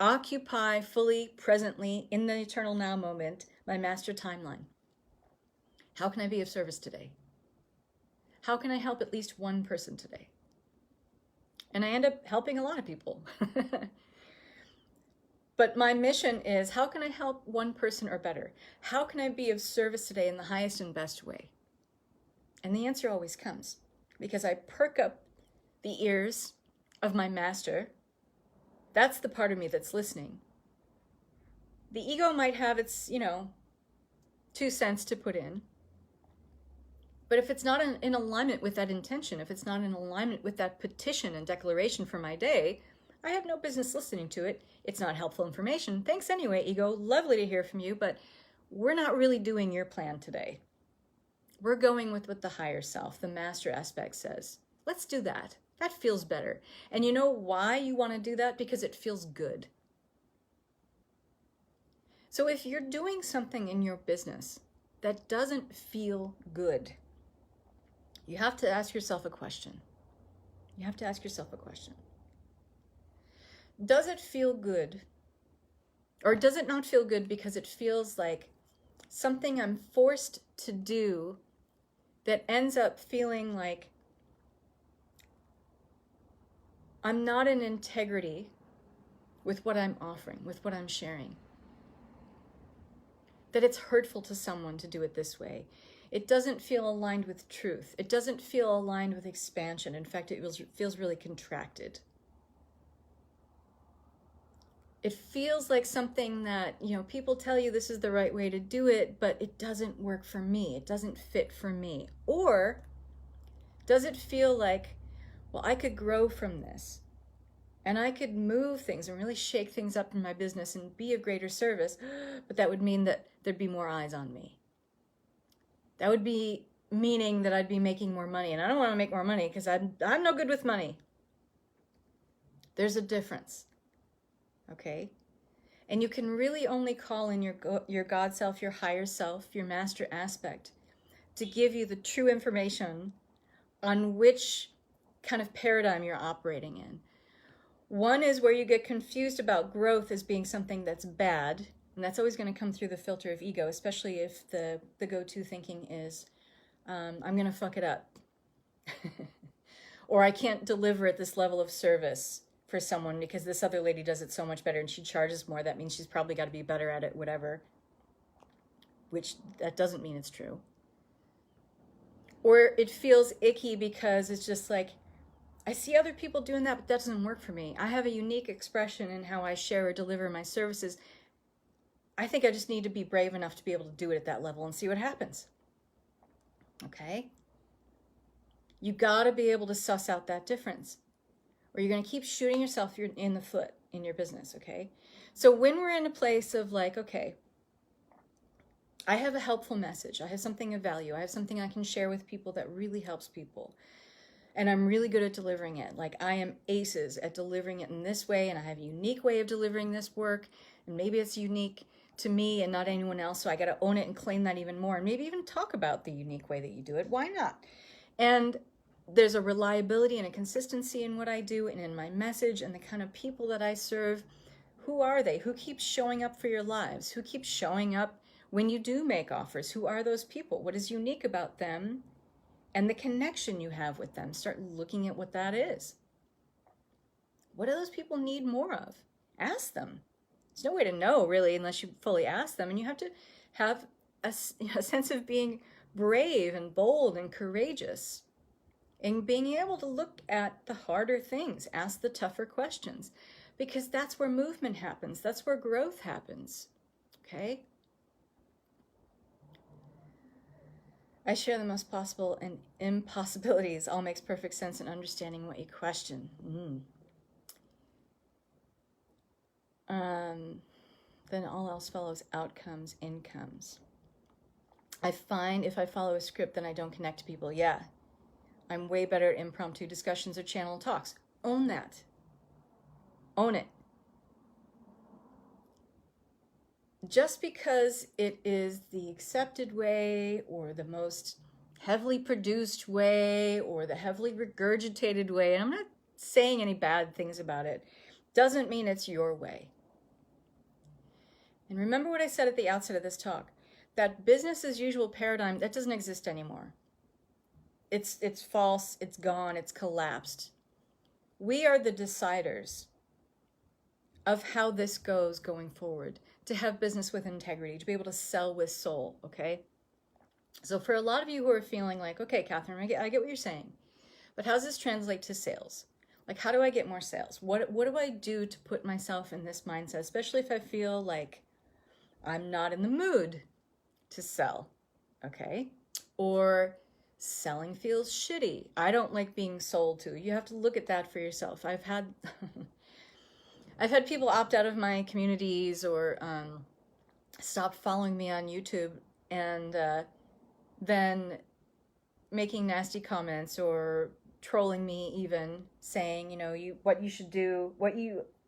[SPEAKER 1] occupy fully, presently, in the eternal now moment, my master timeline. How can I be of service today? How can I help at least one person today? And I end up helping a lot of people. But my mission is, how can I help one person or better? How can I be of service today in the highest and best way? And the answer always comes, because I perk up the ears of my master. That's the part of me that's listening. The ego might have its, 2 cents to put in. But if it's not in alignment with that intention, if it's not in alignment with that petition and declaration for my day, I have no business listening to it. It's not helpful information. Thanks anyway, ego. Lovely to hear from you, but we're not really doing your plan today. We're going with what the higher self, the master aspect, says. Let's do that. That feels better. And you know why you want to do that? Because it feels good. So if you're doing something in your business that doesn't feel good, you have to ask yourself a question. You have to ask yourself a question. Does it feel good? Or does it not feel good because it feels like something I'm forced to do that ends up feeling like I'm not in integrity with what I'm offering, with what I'm sharing? That it's hurtful to someone to do it this way. It doesn't feel aligned with truth. It doesn't feel aligned with expansion. In fact, it feels really contracted. It feels like something that, people tell you this is the right way to do it, but it doesn't work for me. It doesn't fit for me. Or does it feel like, well, I could grow from this and I could move things and really shake things up in my business and be of greater service, but that would mean that there'd be more eyes on me. That would be meaning that I'd be making more money, and I don't want to make more money because I'm no good with money. There's a difference, okay? And you can really only call in your God self, your higher self, your master aspect, to give you the true information on which kind of paradigm you're operating in. One is where you get confused about growth as being something that's bad, and that's always going to come through the filter of ego, especially if the go-to thinking is, I'm going to fuck it up. Or I can't deliver at this level of service for someone because this other lady does it so much better and she charges more. That means she's probably got to be better at it, whatever. Which that doesn't mean it's true. Or it feels icky because it's just like, I see other people doing that, but that doesn't work for me. I have a unique expression in how I share or deliver my services. I think I just need to be brave enough to be able to do it at that level and see what happens. Okay? You got to be able to suss out that difference, or you're going to keep shooting yourself in the foot in your business, okay? So when we're in a place of like, okay, I have a helpful message, I have something of value, I have something I can share with people that really helps people, and I'm really good at delivering it. Like I am aces at delivering it in this way, and I have a unique way of delivering this work, and maybe it's unique to me and not anyone else, so I got to own it and claim that even more, and maybe even talk about the unique way that you do it. Why not? And there's a reliability and a consistency in what I do and in my message and the kind of people that I serve. Who are they? Who keeps showing up for your lives? Who keeps showing up when you do make offers? Who are those people? What is unique about them and the connection you have with them? Start looking at what that is. What do those people need more of? Ask them. There's no way to know, really, unless you fully ask them. And you have to have a sense of being brave and bold and courageous and being able to look at the harder things, ask the tougher questions, because that's where movement happens. That's where growth happens, okay? I share the most possible and impossibilities. All makes perfect sense in understanding what you question. Then all else follows: outcomes, incomes. I find if I follow a script, then I don't connect to people. Yeah, I'm way better at impromptu discussions or channel talks. Own that. Own it. Just because it is the accepted way or the most heavily produced way or the heavily regurgitated way, and I'm not saying any bad things about it, doesn't mean it's your way. And remember what I said at the outset of this talk, that business as usual paradigm, that doesn't exist anymore. It's false, it's gone, it's collapsed. We are the deciders of how this goes going forward, to have business with integrity, to be able to sell with soul, okay? So for a lot of you who are feeling like, okay, Catherine, I get what you're saying, but how does this translate to sales? Like, how do I get more sales? What do I do to put myself in this mindset, especially if I feel like I'm not in the mood to sell, okay? Or selling feels shitty. I don't like being sold to. You have to look at that for yourself. I've had people opt out of my communities or stop following me on YouTube, and then making nasty comments or trolling me, even saying, what you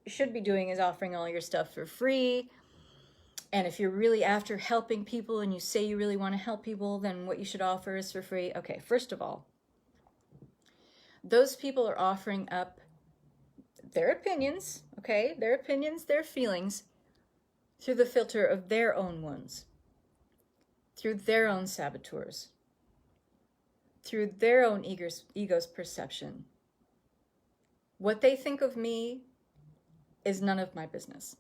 [SPEAKER 1] should be doing is offering all your stuff for free. And if you're really after helping people and you say you really want to help people, then what you should offer is for free. Okay, first of all, those people are offering up their opinions, okay? Their opinions, their feelings, through the filter of their own wounds, through their own saboteurs, through their own ego's perception. What they think of me is none of my business.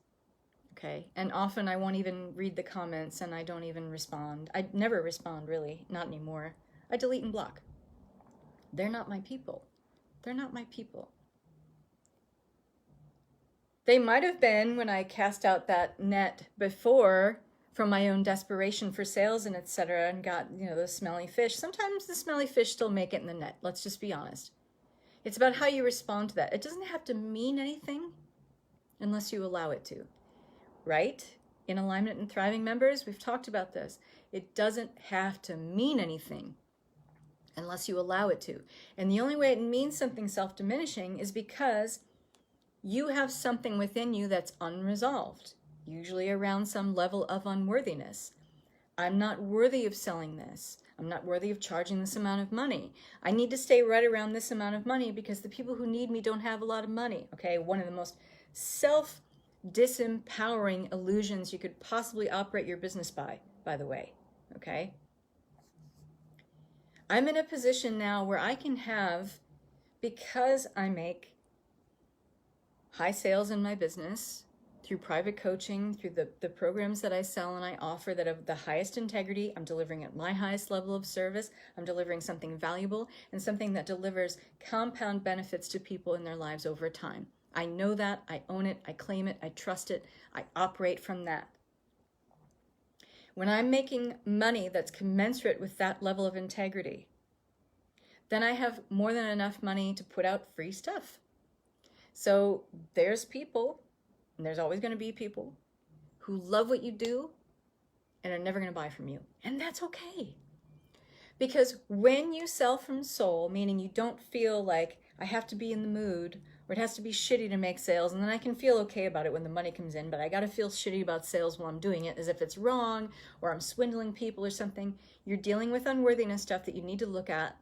[SPEAKER 1] Okay, and often I won't even read the comments and I don't even respond. I never respond, really, not anymore. I delete and block. They're not my people. They're not my people. They might have been when I cast out that net before from my own desperation for sales and etc. and got, those smelly fish. Sometimes the smelly fish still make it in the net. Let's just be honest. It's about how you respond to that. It doesn't have to mean anything unless you allow it to. Right? In Alignment and Thriving members, we've talked about this. It doesn't have to mean anything unless you allow it to. And the only way it means something self-diminishing is because you have something within you that's unresolved, usually around some level of unworthiness. I'm not worthy of selling this. I'm not worthy of charging this amount of money. I need to stay right around this amount of money because the people who need me don't have a lot of money. Okay, one of the most disempowering illusions you could possibly operate your business by the way, okay? I'm in a position now where I can have, because I make high sales in my business, through private coaching, through the programs that I sell and I offer that have the highest integrity, I'm delivering at my highest level of service, I'm delivering something valuable and something that delivers compound benefits to people in their lives over time. I know that, I own it, I claim it, I trust it, I operate from that. When I'm making money that's commensurate with that level of integrity, then I have more than enough money to put out free stuff. So there's people, and there's always going to be people, who love what you do and are never going to buy from you. And that's okay. Because when you sell from soul, meaning you don't feel like I have to be in the mood, or it has to be shitty to make sales, and then I can feel okay about it when the money comes in, but I got to feel shitty about sales while I'm doing it, as if it's wrong, or I'm swindling people or something. You're dealing with unworthiness stuff that you need to look at.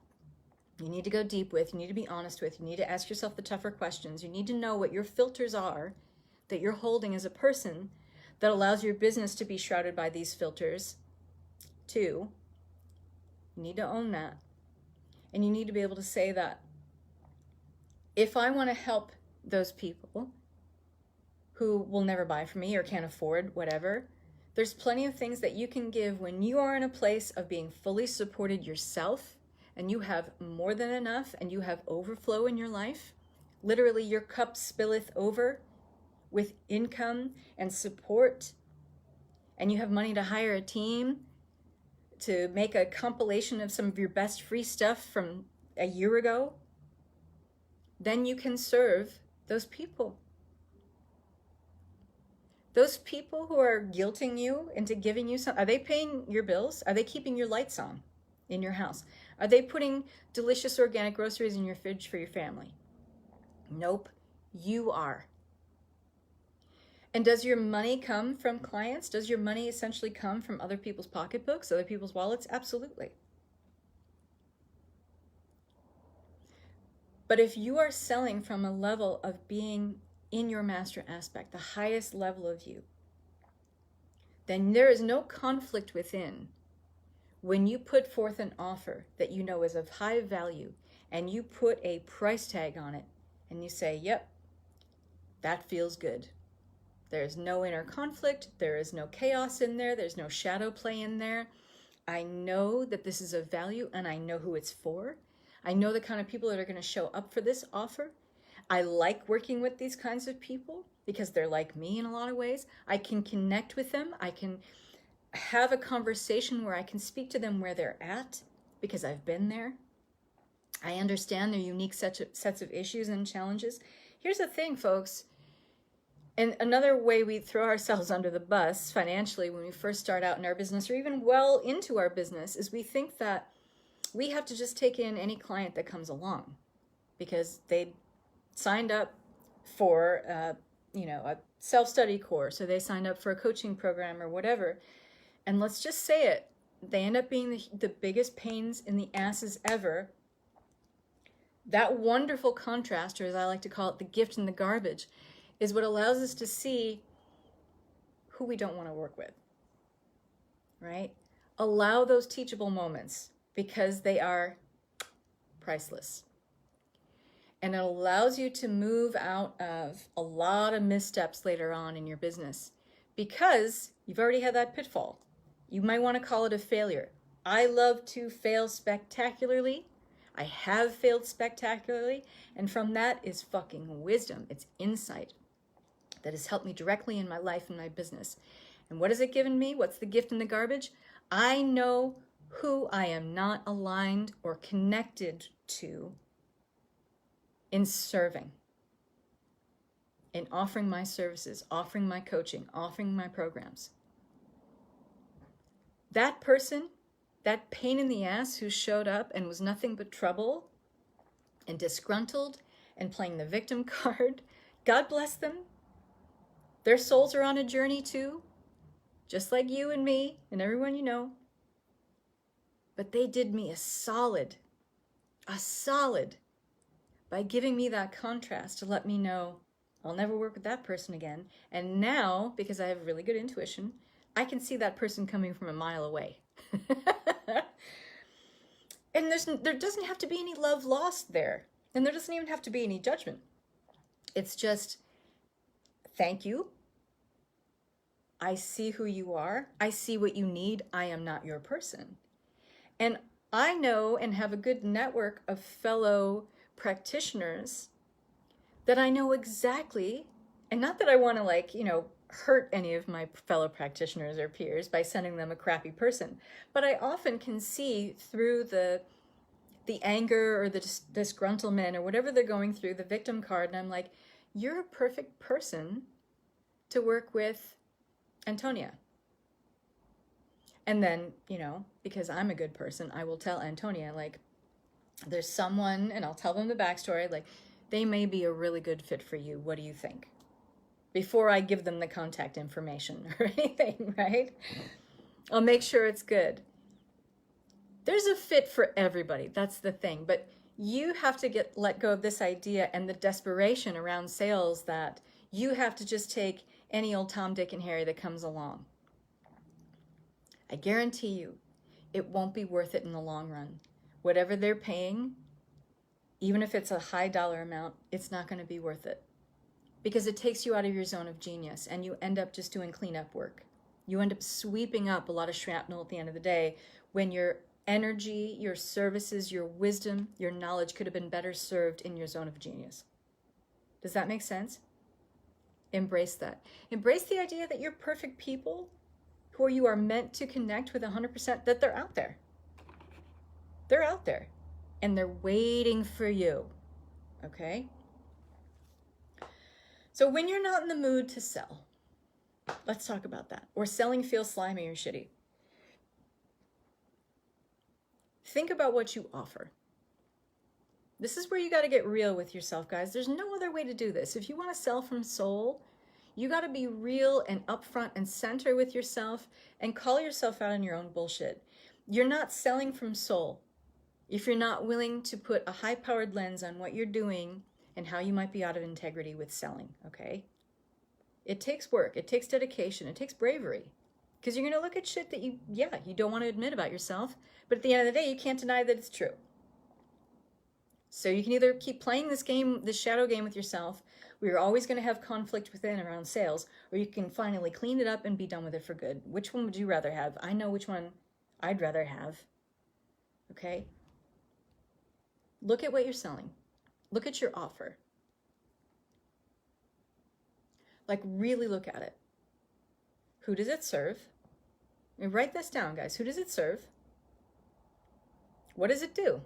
[SPEAKER 1] You need to go deep with. You need to be honest with. You need to ask yourself the tougher questions. You need to know what your filters are that you're holding as a person that allows your business to be shrouded by these filters too. You need to own that. And you need to be able to say that if I want to help those people who will never buy from me or can't afford whatever, there's plenty of things that you can give when you are in a place of being fully supported yourself and you have more than enough and you have overflow in your life. Literally, your cup spilleth over with income and support, and you have money to hire a team to make a compilation of some of your best free stuff from a year ago, then you can serve those people. Those people who are guilting you into giving you some, are they paying your bills? Are they keeping your lights on in your house? Are they putting delicious organic groceries in your fridge for your family? Nope, you are. And does your money come from clients? Does your money essentially come from other people's pocketbooks, other people's wallets? Absolutely. But if you are selling from a level of being in your master aspect, the highest level of you, then there is no conflict within when you put forth an offer that you know is of high value and you put a price tag on it and you say, yep, that feels good. There's no inner conflict. There is no chaos in there. There's no shadow play in there. I know that this is of value and I know who it's for. I know the kind of people that are going to show up for this offer. I like working with these kinds of people because they're like me in a lot of ways. I can connect with them. I can have a conversation where I can speak to them where they're at because I've been there. I understand their unique sets of issues and challenges. Here's the thing, folks. And another way we throw ourselves under the bus financially when we first start out in our business or even well into our business is we think that we have to just take in any client that comes along because they signed up for a self-study course or they signed up for a coaching program or whatever. And let's just say it, they end up being the biggest pains in the asses ever. That wonderful contrast, or as I like to call it, the gift in the garbage, is what allows us to see who we don't want to work with, right? Allow those teachable moments because they are priceless. And it allows you to move out of a lot of missteps later on in your business because you've already had that pitfall. You might want to call it a failure. I love to fail spectacularly. I have failed spectacularly. And from that is fucking wisdom. It's insight that has helped me directly in my life and my business. And what has it given me? What's the gift in the garbage? I know who I am not aligned or connected to in serving, in offering my services, offering my coaching, offering my programs. That person, that pain in the ass who showed up and was nothing but trouble and disgruntled and playing the victim card, God bless them. Their souls are on a journey too, just like you and me and everyone you know. But they did me a solid, by giving me that contrast to let me know I'll never work with that person again. And now, because I have really good intuition, I can see that person coming from a mile away. And there doesn't have to be any love lost there. And there doesn't even have to be any judgment. It's just, thank you. I see who you are. I see what you need. I am not your person. And I know and have a good network of fellow practitioners that I know exactly, and not that I want to hurt any of my fellow practitioners or peers by sending them a crappy person, but I often can see through the anger or the disgruntlement or whatever they're going through, the victim card, and I'm like, you're a perfect person to work with Antonia. And then, because I'm a good person, I will tell Antonia, there's someone, and I'll tell them the backstory, they may be a really good fit for you. What do you think? Before I give them the contact information or anything, right? I'll make sure it's good. There's a fit for everybody. That's the thing. But you have to let go of this idea and the desperation around sales that you have to just take any old Tom, Dick, and Harry that comes along. I guarantee you, it won't be worth it in the long run. Whatever they're paying, even if it's a high dollar amount, it's not going to be worth it. Because it takes you out of your zone of genius and you end up just doing cleanup work. You end up sweeping up a lot of shrapnel at the end of the day when your energy, your services, your wisdom, your knowledge could have been better served in your zone of genius. Does that make sense? Embrace that. Embrace the idea that you're perfect people who you are meant to connect with 100%, that they're out there. They're out there and they're waiting for you, okay? So when you're not in the mood to sell, let's talk about that. Or selling feels slimy or shitty. Think about what you offer. This is where you got to get real with yourself, guys. There's no other way to do this. If you want to sell from soul, you got to be real and upfront and center with yourself and call yourself out on your own bullshit. You're not selling from soul if you're not willing to put a high-powered lens on what you're doing and how you might be out of integrity with selling, okay? It takes work, it takes dedication, it takes bravery. Because you're going to look at shit that you don't want to admit about yourself, but at the end of the day, you can't deny that it's true. So you can either keep playing this game, this shadow game with yourself, where you're always going to have conflict within around sales, or you can finally clean it up and be done with it for good. Which one would you rather have? I know which one I'd rather have, okay? Look at what you're selling. Look at your offer. Like, really look at it. Who does it serve? And write this down, guys. Who does it serve? What does it do?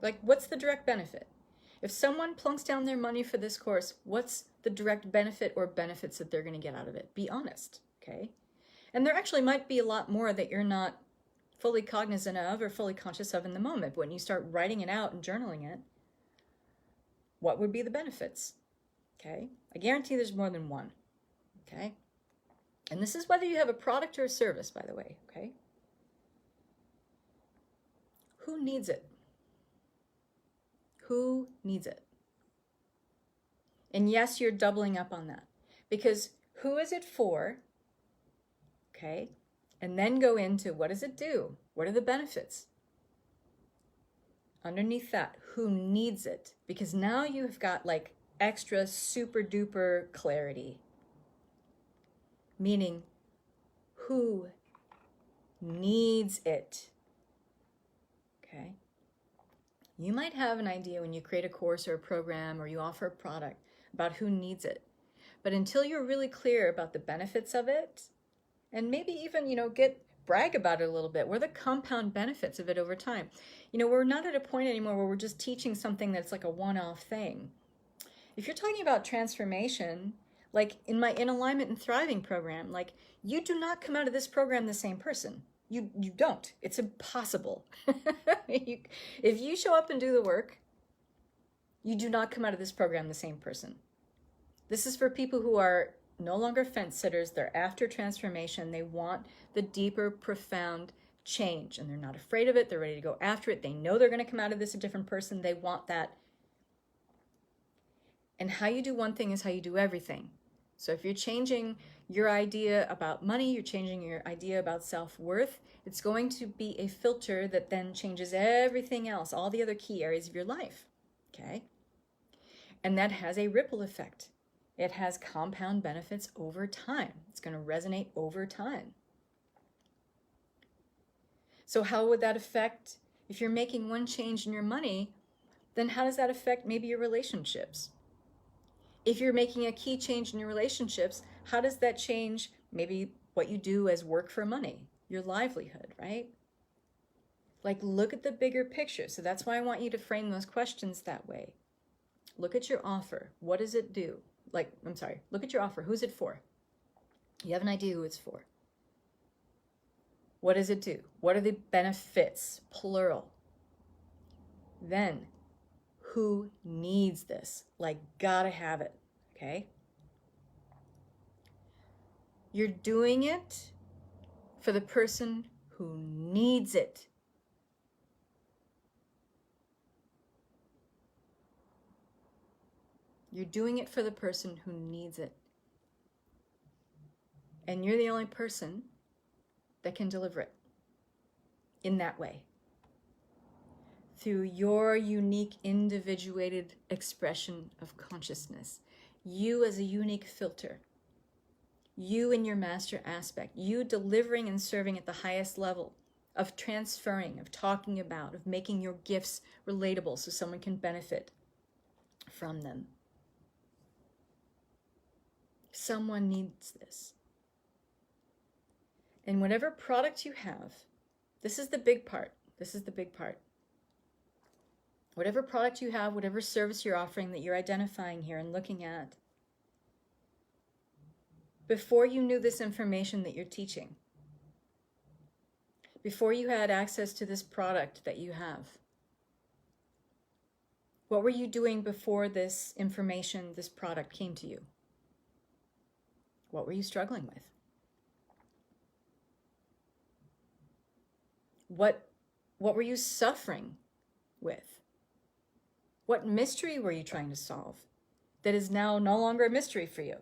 [SPEAKER 1] Like, what's the direct benefit? If someone plunks down their money for this course, what's the direct benefit or benefits that they're going to get out of it? Be honest, okay? And there actually might be a lot more that you're not fully cognizant of or fully conscious of in the moment. But when you start writing it out and journaling it, what would be the benefits? Okay? I guarantee there's more than one. Okay? And this is whether you have a product or a service, by the way. Okay? Who needs it? Who needs it? And yes, you're doubling up on that. Because who is it for? Okay? And then go into what does it do? What are the benefits? Underneath that, who needs it? Because now you have got like extra super duper clarity. Meaning, who needs it? Okay? You might have an idea when you create a course or a program or you offer a product about who needs it. But until you're really clear about the benefits of it, and maybe even, brag about it a little bit. What are the compound benefits of it over time? We're not at a point anymore where we're just teaching something that's like a one-off thing. If you're talking about transformation, like in my In Alignment and Thriving program, like you do not come out of this program the same person. You don't. It's impossible. If you show up and do the work, you do not come out of this program the same person. This is for people who are no longer fence sitters. They're after transformation. They want the deeper, profound change, and they're not afraid of it. They're ready to go after it. They know they're going to come out of this a different person. They want that. And how you do one thing is how you do everything. So if you're changing your idea about money, you're changing your idea about self-worth, it's going to be a filter that then changes everything else, all the other key areas of your life, okay? And that has a ripple effect. It has compound benefits over time. It's going to resonate over time. So how would that affect, if you're making one change in your money, then how does that affect maybe your relationships? If you're making a key change in your relationships, how does that change maybe what you do as work for money, your livelihood, right? Like, look at the bigger picture. So that's why I want you to frame those questions that way. Look at your offer. What does it do? Look at your offer. Who's it for? You have an idea who it's for. What does it do? What are the benefits? Plural. Then, who needs this? Like, gotta have it, okay? You're doing it for the person who needs it. You're doing it for the person who needs it. And you're the only person that can deliver it in that way. Through your unique, individuated expression of consciousness. You as a unique filter. You in your master aspect. You delivering and serving at the highest level of transferring, of talking about, of making your gifts relatable so someone can benefit from them. Someone needs this. And whatever product you have, this is the big part. This is the big part. Whatever product you have, whatever service you're offering that you're identifying here and looking at, before you knew this information that you're teaching, before you had access to this product that you have, what were you doing before this information, this product came to you? What were you struggling with? What were you suffering with? What mystery were you trying to solve that is now no longer a mystery for you?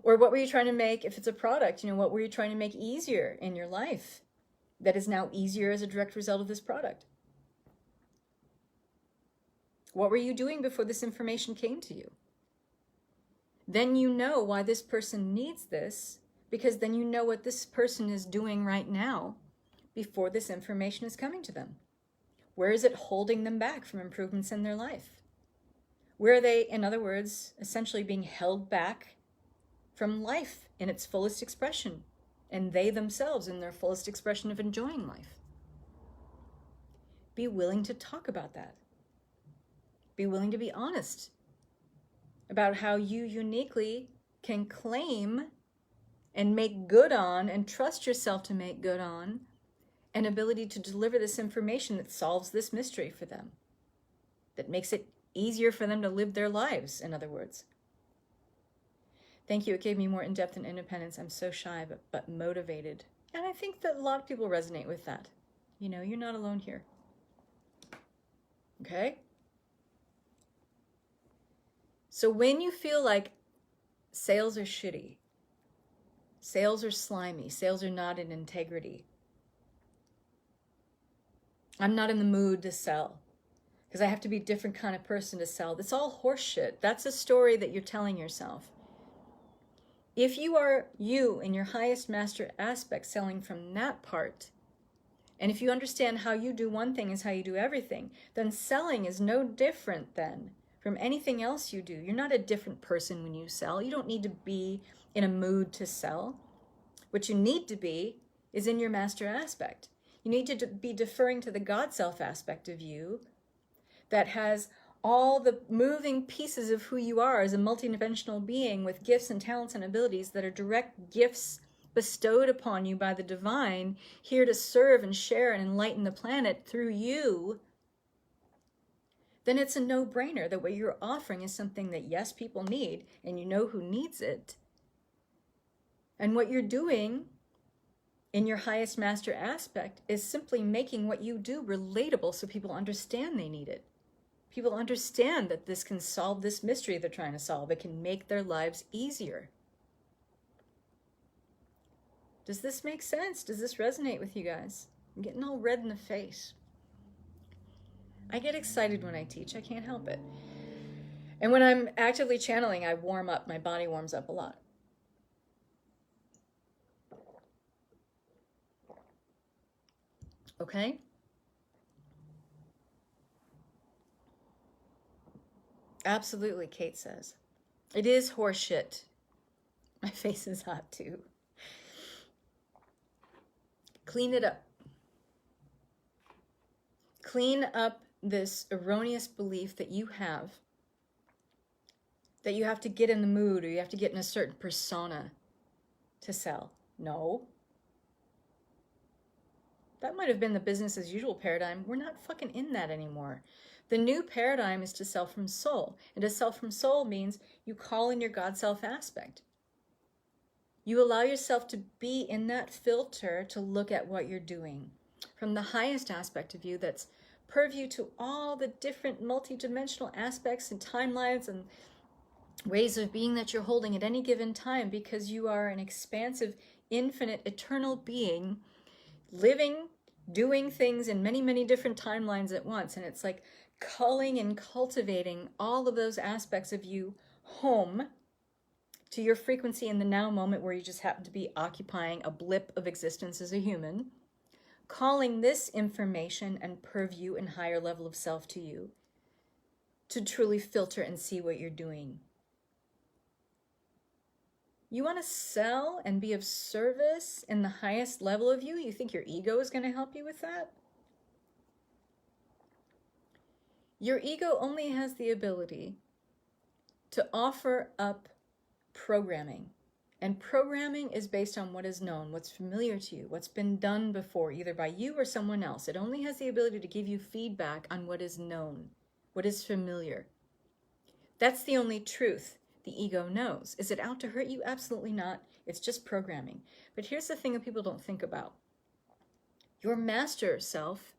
[SPEAKER 1] Or what were you trying to make, if it's a product, what were you trying to make easier in your life that is now easier as a direct result of this product? What were you doing before this information came to you? Then you know why this person needs this, because then you know what this person is doing right now before this information is coming to them. Where is it holding them back from improvements in their life? Where are they, in other words, essentially being held back from life in its fullest expression, and they themselves in their fullest expression of enjoying life? Be willing to talk about that. Be willing to be honest about how you uniquely can claim and make good on and trust yourself to make good on an ability to deliver this information that solves this mystery for them, that makes it easier for them to live their lives, in other words. Thank you. It gave me more in-depth and independence. I'm so shy, but motivated. And I think that a lot of people resonate with that. You're not alone here. Okay? So when you feel like sales are shitty, sales are slimy, sales are not in integrity, I'm not in the mood to sell because I have to be a different kind of person to sell. That's all horseshit. That's a story that you're telling yourself. If you are you in your highest master aspect, selling from that part, and if you understand how you do one thing is how you do everything, then selling is no different then from anything else you do. You're not a different person when you sell. You don't need to be in a mood to sell. What you need to be is in your master aspect. You need to be deferring to the God self aspect of you that has all the moving pieces of who you are as a multidimensional being with gifts and talents and abilities that are direct gifts bestowed upon you by the divine, here to serve and share and enlighten the planet through you. Then it's a no-brainer that what you're offering is something that, yes, people need, and you know who needs it. And what you're doing in your highest master aspect is simply making what you do relatable so people understand they need it. People understand that this can solve this mystery they're trying to solve. It can make their lives easier. Does this make sense? Does this resonate with you guys? I'm getting all red in the face. I get excited when I teach. I can't help it. And when I'm actively channeling, I warm up. My body warms up a lot. Okay? Absolutely, Kate says. It is horseshit. My face is hot too. Clean it up. Clean up this erroneous belief that you have to get in the mood or you have to get in a certain persona to sell. No. That might have been the business as usual paradigm. We're not fucking in that anymore. The new paradigm is to sell from soul. And to sell from soul means you call in your God self aspect. You allow yourself to be in that filter to look at what you're doing from the highest aspect of you that's purview to all the different multidimensional aspects and timelines and ways of being that you're holding at any given time, because you are an expansive, infinite, eternal being living, doing things in many, many different timelines at once. And it's like culling and cultivating all of those aspects of you home to your frequency in the now moment where you just happen to be occupying a blip of existence as a human, calling this information and purview and higher level of self to you to truly filter and see what you're doing. You want to sell and be of service in the highest level of you? You think your ego is going to help you with that? Your ego only has the ability to offer up programming. And programming is based on what is known, what's familiar to you, what's been done before, either by you or someone else. It only has the ability to give you feedback on what is known, what is familiar. That's the only truth the ego knows. Is it out to hurt you? Absolutely not. It's just programming. But here's the thing that people don't think about. Your master self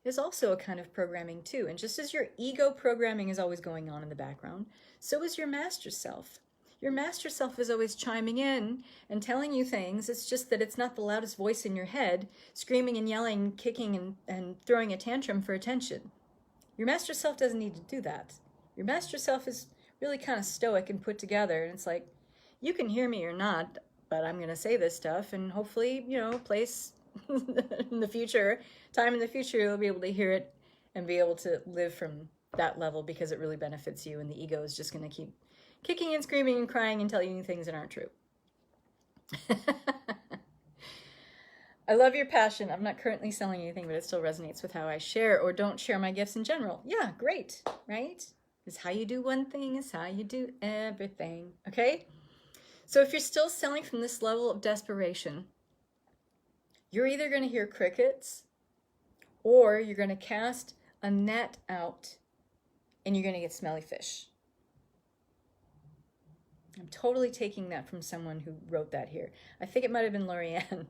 [SPEAKER 1] is also a kind of programming too. And just as your ego programming is always going on in the background, so is your master self. Your master self is always chiming in and telling you things. It's just that it's not the loudest voice in your head, screaming and yelling, kicking and throwing a tantrum for attention. Your master self doesn't need to do that. Your master self is really kind of stoic and put together. And it's like, you can hear me or not, but I'm going to say this stuff. And hopefully, place in the future, time in the future, you'll be able to hear it and be able to live from that level because it really benefits you. And the ego is just going to keep kicking and screaming and crying and telling you things that aren't true. I love your passion. I'm not currently selling anything, but it still resonates with how I share or don't share my gifts in general. Yeah, great, right? It's how you do one thing is how you do everything, okay? So if you're still selling from this level of desperation, you're either going to hear crickets or you're going to cast a net out and you're going to get smelly fish. I'm totally taking that from someone who wrote that here. I think it might have been Lorianne.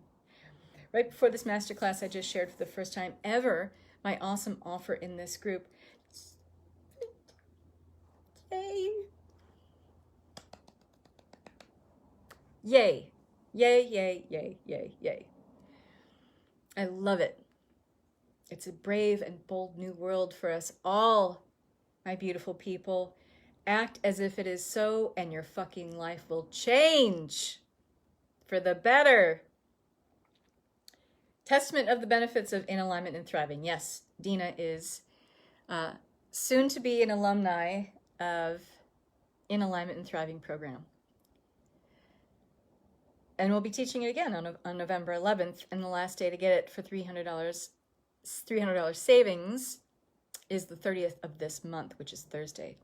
[SPEAKER 1] Right before this masterclass, I just shared for the first time ever my awesome offer in this group. Yay! Yay! Yay, yay, yay, yay, yay. I love it. It's a brave and bold new world for us all, my beautiful people. Act as if it is so, and your fucking life will change for the better. Testament of the benefits of in alignment and thriving. Yes, Dina is soon to be an alumni of In Alignment and Thriving program. And we'll be teaching it again on November 11th. And the last day to get it for $300 savings is the 30th of this month, which is Thursday.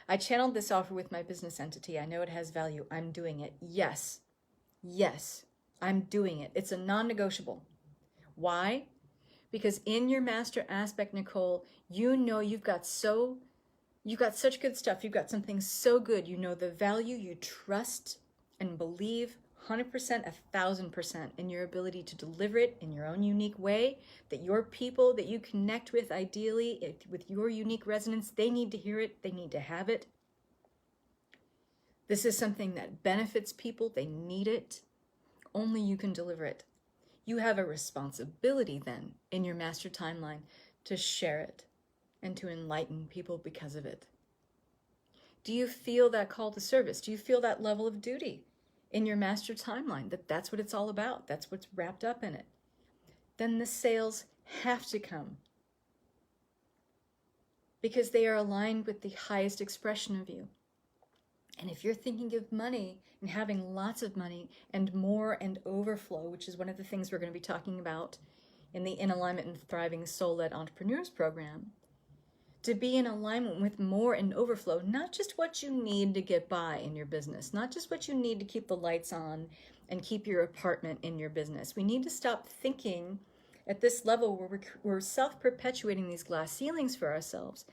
[SPEAKER 1] I channeled this offer with my business entity. I know it has value. I'm doing it. Yes, I'm doing it. It's a non-negotiable. Why? Because in your master aspect, Nicole, you've got such good stuff. You've got something so good. You know the value. You trust and believe 100%, 1,000% in your ability to deliver it in your own unique way, that your people that you connect with, ideally, with your unique resonance, they need to hear it, they need to have it. This is something that benefits people, they need it. Only you can deliver it. You have a responsibility then in your master timeline to share it and to enlighten people because of it. Do you feel that call to service? Do you feel that level of duty in your master timeline, that's what it's all about? That's what's wrapped up in it. Then the sales have to come because they are aligned with the highest expression of you. And if you're thinking of money and having lots of money and more and overflow, which is one of the things we're going to be talking about in the In Alignment and Thriving Soul-Led Entrepreneurs program, to be in alignment with more and overflow, not just what you need to get by in your business, not just what you need to keep the lights on and keep your apartment in your business. We need to stop thinking at this level where we're self-perpetuating these glass ceilings for ourselves.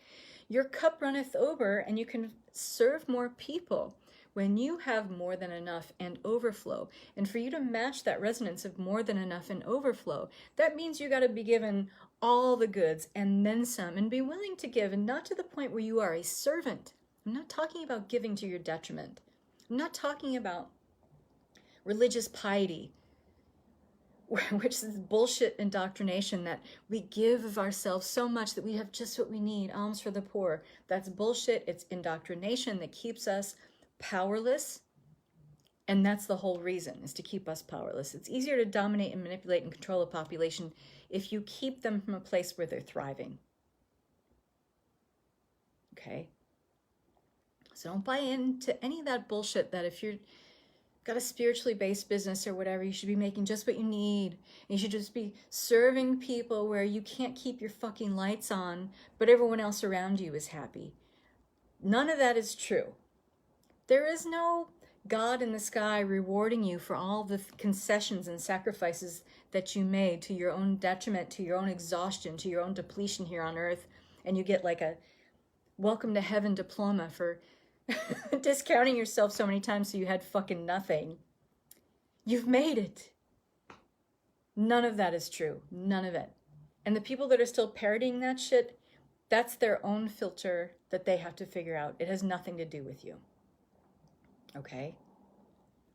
[SPEAKER 1] Your cup runneth over and you can serve more people when you have more than enough and overflow. And for you to match that resonance of more than enough and overflow, that means you got to be given all the goods and then some, and be willing to give, and not to the point where you are a servant. I'm not talking about giving to your detriment. I'm not talking about religious piety, which is bullshit indoctrination that we give of ourselves so much that we have just what we need, alms for the poor. That's bullshit. It's indoctrination that keeps us powerless. And that's the whole reason, is to keep us powerless. It's easier to dominate and manipulate and control a population if you keep them from a place where they're thriving. Okay? So don't buy into any of that bullshit that if you've got a spiritually based business or whatever, you should be making just what you need. And you should just be serving people where you can't keep your fucking lights on, but everyone else around you is happy. None of that is true. There is no God in the sky rewarding you for all the concessions and sacrifices that you made to your own detriment, to your own exhaustion, to your own depletion here on earth. And you get like a welcome to heaven diploma for discounting yourself so many times so you had fucking nothing. You've made it. None of that is true. None of it. And the people that are still parodying that shit, that's their own filter that they have to figure out. It has nothing to do with you. Okay?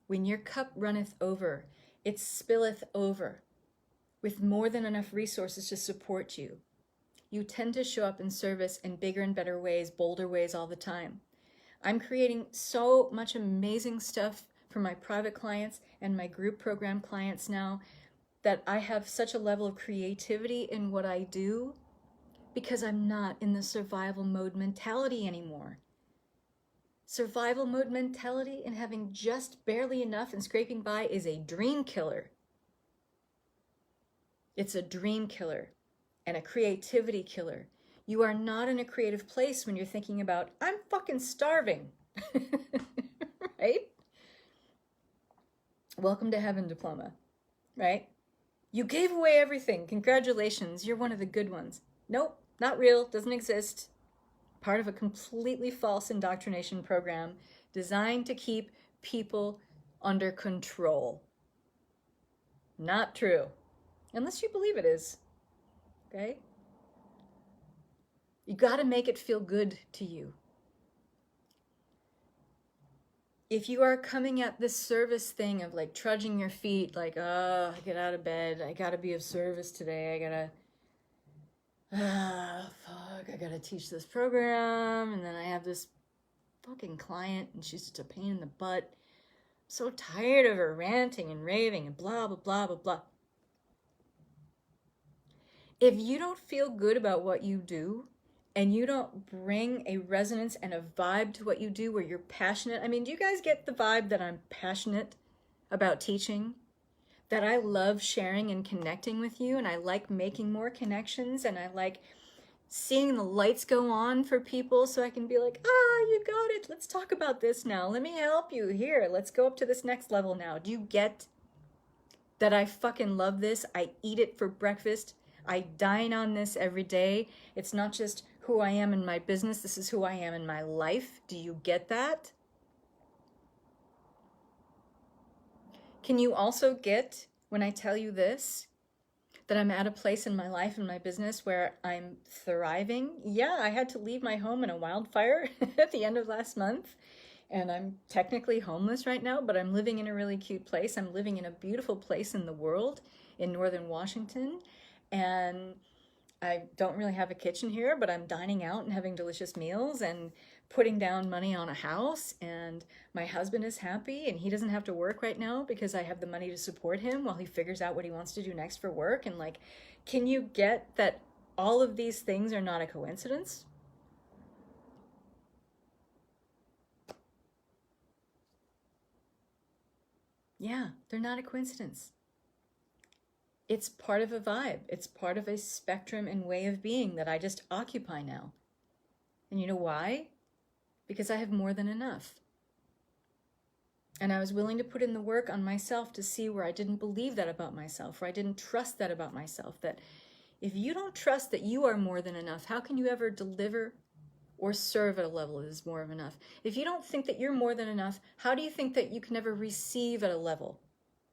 [SPEAKER 1] When your cup runneth over, it spilleth over with more than enough resources to support you. You tend to show up in service in bigger and better ways, bolder ways all the time. I'm creating so much amazing stuff for my private clients and my group program clients now that I have such a level of creativity in what I do because I'm not in the survival mode mentality anymore. Survival mode mentality and having just barely enough and scraping by is a dream killer. It's a dream killer and a creativity killer. You are not in a creative place when you're thinking about, I'm fucking starving. Right? Welcome to heaven diploma. Right? You gave away everything. Congratulations. You're one of the good ones. Nope, not real. Doesn't exist. Part of a completely false indoctrination program designed to keep people under control. Not true. Unless you believe it is. Okay? You got to make it feel good to you. If you are coming at this service thing of like trudging your feet, like, oh, I get out of bed, I got to be of service today, I gotta teach this program, and then I have this fucking client, and she's just a pain in the butt. I'm so tired of her ranting and raving and blah, blah, blah, blah, blah. If you don't feel good about what you do, and you don't bring a resonance and a vibe to what you do where you're passionate, I mean, do you guys get the vibe that I'm passionate about teaching? That I love sharing and connecting with you, and I like making more connections, and I like seeing the lights go on for people so I can be like, you got it. Let's talk about this now. Let me help you. Here, let's go up to this next level now. Do you get that I fucking love this? I eat it for breakfast. I dine on this every day. It's not just who I am in my business. This is who I am in my life. Do you get that? Can you also get, when I tell you this, that I'm at a place in my life and my business where I'm thriving? Yeah, I had to leave my home in a wildfire at the end of last month, and I'm technically homeless right now, but I'm living in a really cute place. I'm living in a beautiful place in the world in northern Washington, and I don't really have a kitchen here, but I'm dining out and having delicious meals and putting down money on a house, and my husband is happy and he doesn't have to work right now because I have the money to support him while he figures out what he wants to do next for work. And like, can you get that all of these things are not a coincidence? Yeah, they're not a coincidence. It's part of a vibe. It's part of a spectrum and way of being that I just occupy now. And you know why? Because I have more than enough. And I was willing to put in the work on myself to see where I didn't believe that about myself, where I didn't trust that about myself, that if you don't trust that you are more than enough, how can you ever deliver or serve at a level that is more of enough? If you don't think that you're more than enough, how do you think that you can ever receive at a level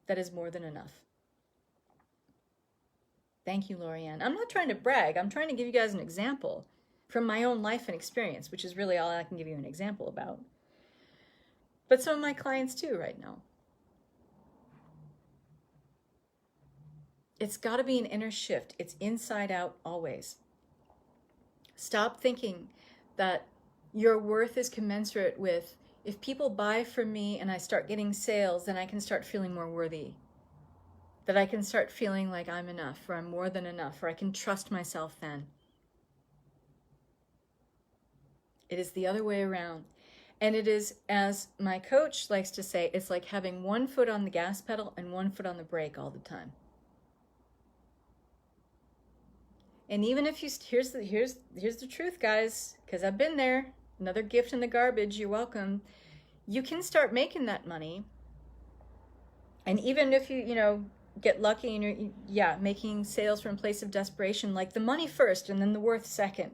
[SPEAKER 1] that is more than enough? Thank you, Lorianne. I'm not trying to brag. I'm trying to give you guys an example from my own life and experience, which is really all I can give you an example about. But some of my clients too right now. It's got to be an inner shift. It's inside out always. Stop thinking that your worth is commensurate with, if people buy from me and I start getting sales, then I can start feeling more worthy. That I can start feeling like I'm enough, or I'm more than enough, or I can trust myself then. It is the other way around. And it is, as my coach likes to say, it's like having one foot on the gas pedal and one foot on the brake all the time. And even if you, here's the truth, guys, because I've been there. Another gift in the garbage, you're welcome. You can start making that money. And even if you get lucky and you're, making sales from a place of desperation, like the money first and then the worth second.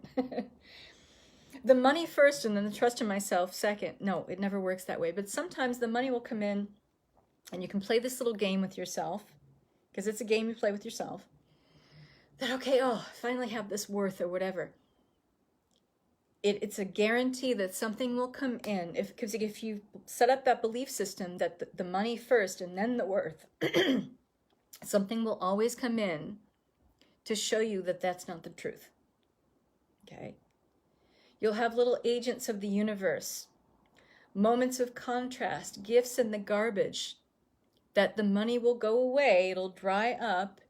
[SPEAKER 1] The money first and then the trust in myself second. No, it never works that way. But sometimes the money will come in and you can play this little game with yourself, because it's a game you play with yourself. That, okay, I finally have this worth or whatever. It's a guarantee that something will come in. Because if you set up that belief system that the money first and then the worth, something will always come in to show you that that's not the truth. Okay? You'll have little agents of the universe, moments of contrast, gifts in the garbage, that the money will go away, it'll dry up,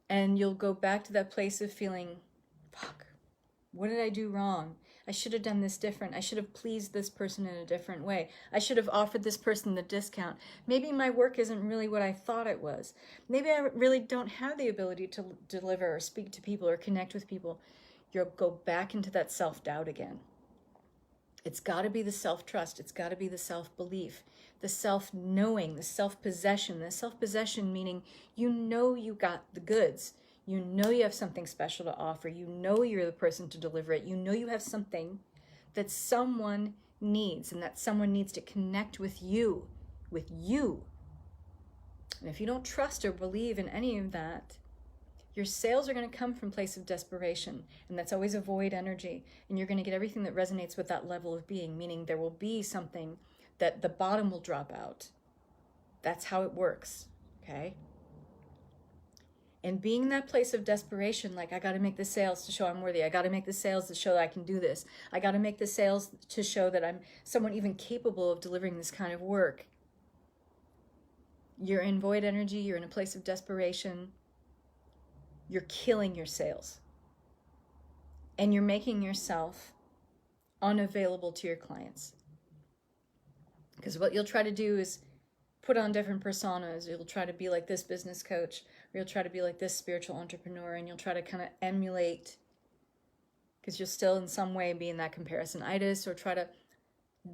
[SPEAKER 1] and you'll go back to that place of feeling, fuck, what did I do wrong? I should have done this different. I should have pleased this person in a different way. I should have offered this person the discount. Maybe my work isn't really what I thought it was. Maybe I really don't have the ability to deliver or speak to people or connect with people. You'll go back into that self-doubt again. It's got to be the self-trust. It's got to be the self-belief, the self-knowing, the self-possession. The self-possession meaning you got the goods. You know you have something special to offer. You know you're the person to deliver it. You know you have something that someone needs, and that someone needs to connect with you. And if you don't trust or believe in any of that, your sales are going to come from a place of desperation, and that's always a void energy, and you're going to get everything that resonates with that level of being, meaning there will be something that the bottom will drop out. That's how it works, okay? And being in that place of desperation, like, I got to make the sales to show I'm worthy. I got to make the sales to show that I can do this. I got to make the sales to show that I'm someone even capable of delivering this kind of work. You're in void energy. You're in a place of desperation. You're killing your sales. And you're making yourself unavailable to your clients. Because what you'll try to do is put on different personas. You'll try to be like this business coach, or you'll try to be like this spiritual entrepreneur, and you'll try to kind of emulate, because you'll still in some way be in that comparison-itis, or try to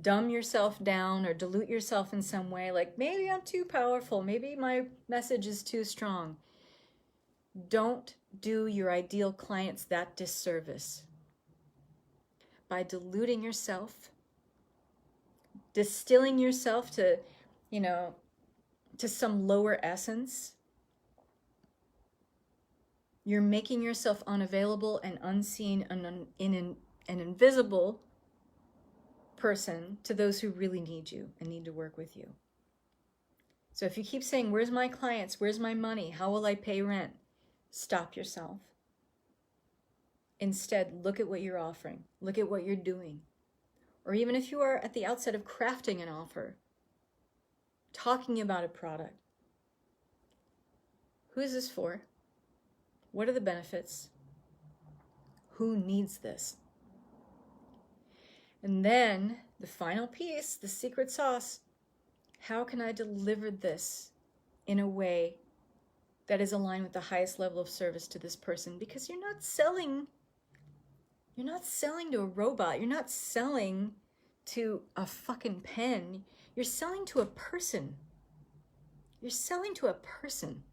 [SPEAKER 1] dumb yourself down or dilute yourself in some way, like maybe I'm too powerful, maybe my message is too strong. Don't do your ideal clients that disservice by diluting yourself, distilling yourself to some lower essence. You're making yourself unavailable and unseen and an invisible person to those who really need you and need to work with you. So if you keep saying, where's my clients? Where's my money? How will I pay rent? Stop yourself. Instead, look at what you're offering. Look at what you're doing. Or even if you are at the outset of crafting an offer, talking about a product. Who is this for? What are the benefits? Who needs this? And then the final piece, the secret sauce, how can I deliver this in a way that is aligned with the highest level of service to this person? Because you're not selling to a robot. You're not selling to a fucking pen. You're selling to a person. You're selling to a person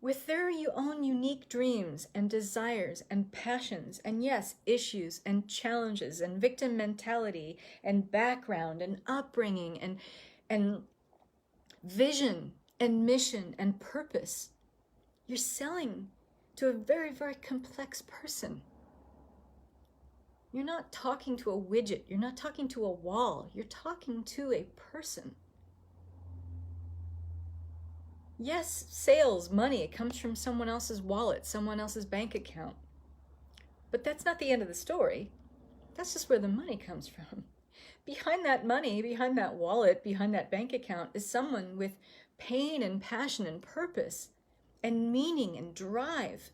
[SPEAKER 1] with their own unique dreams and desires and passions and, yes, issues and challenges and victim mentality and background and upbringing and vision and mission and purpose. You're selling to a very, very complex person. You're not talking to a widget. You're not talking to a wall. You're talking to a person. Yes, sales, money, it comes from someone else's wallet, someone else's bank account. But that's not the end of the story. That's just where the money comes from. Behind that money, behind that wallet, behind that bank account is someone with pain and passion and purpose and meaning and drive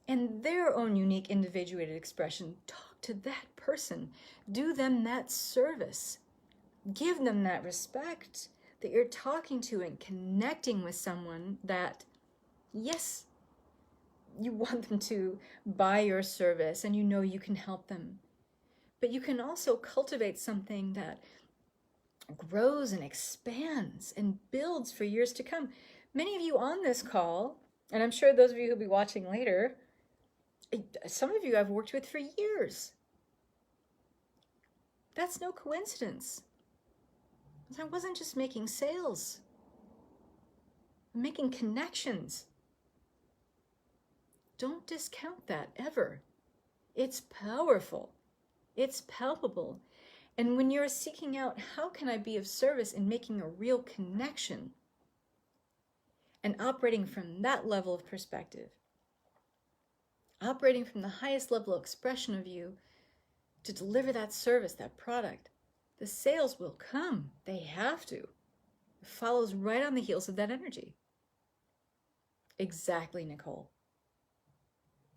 [SPEAKER 1] and their own unique individuated expression. Talk to that person. Do them that service. Give them that respect that you're talking to and connecting with someone that, yes, you want them to buy your service and you know you can help them. But you can also cultivate something that grows and expands and builds for years to come. Many of you on this call, and I'm sure those of you who'll be watching later, some of you I've worked with for years. That's no coincidence. I wasn't just making sales. I'm making connections. Don't discount that ever. It's powerful. It's palpable. And when you're seeking out, how can I be of service in making a real connection and operating from that level of perspective, operating from the highest level of expression of you to deliver that service, that product, the sales will come. They have to. It follows right on the heels of that energy. Exactly, Nicole.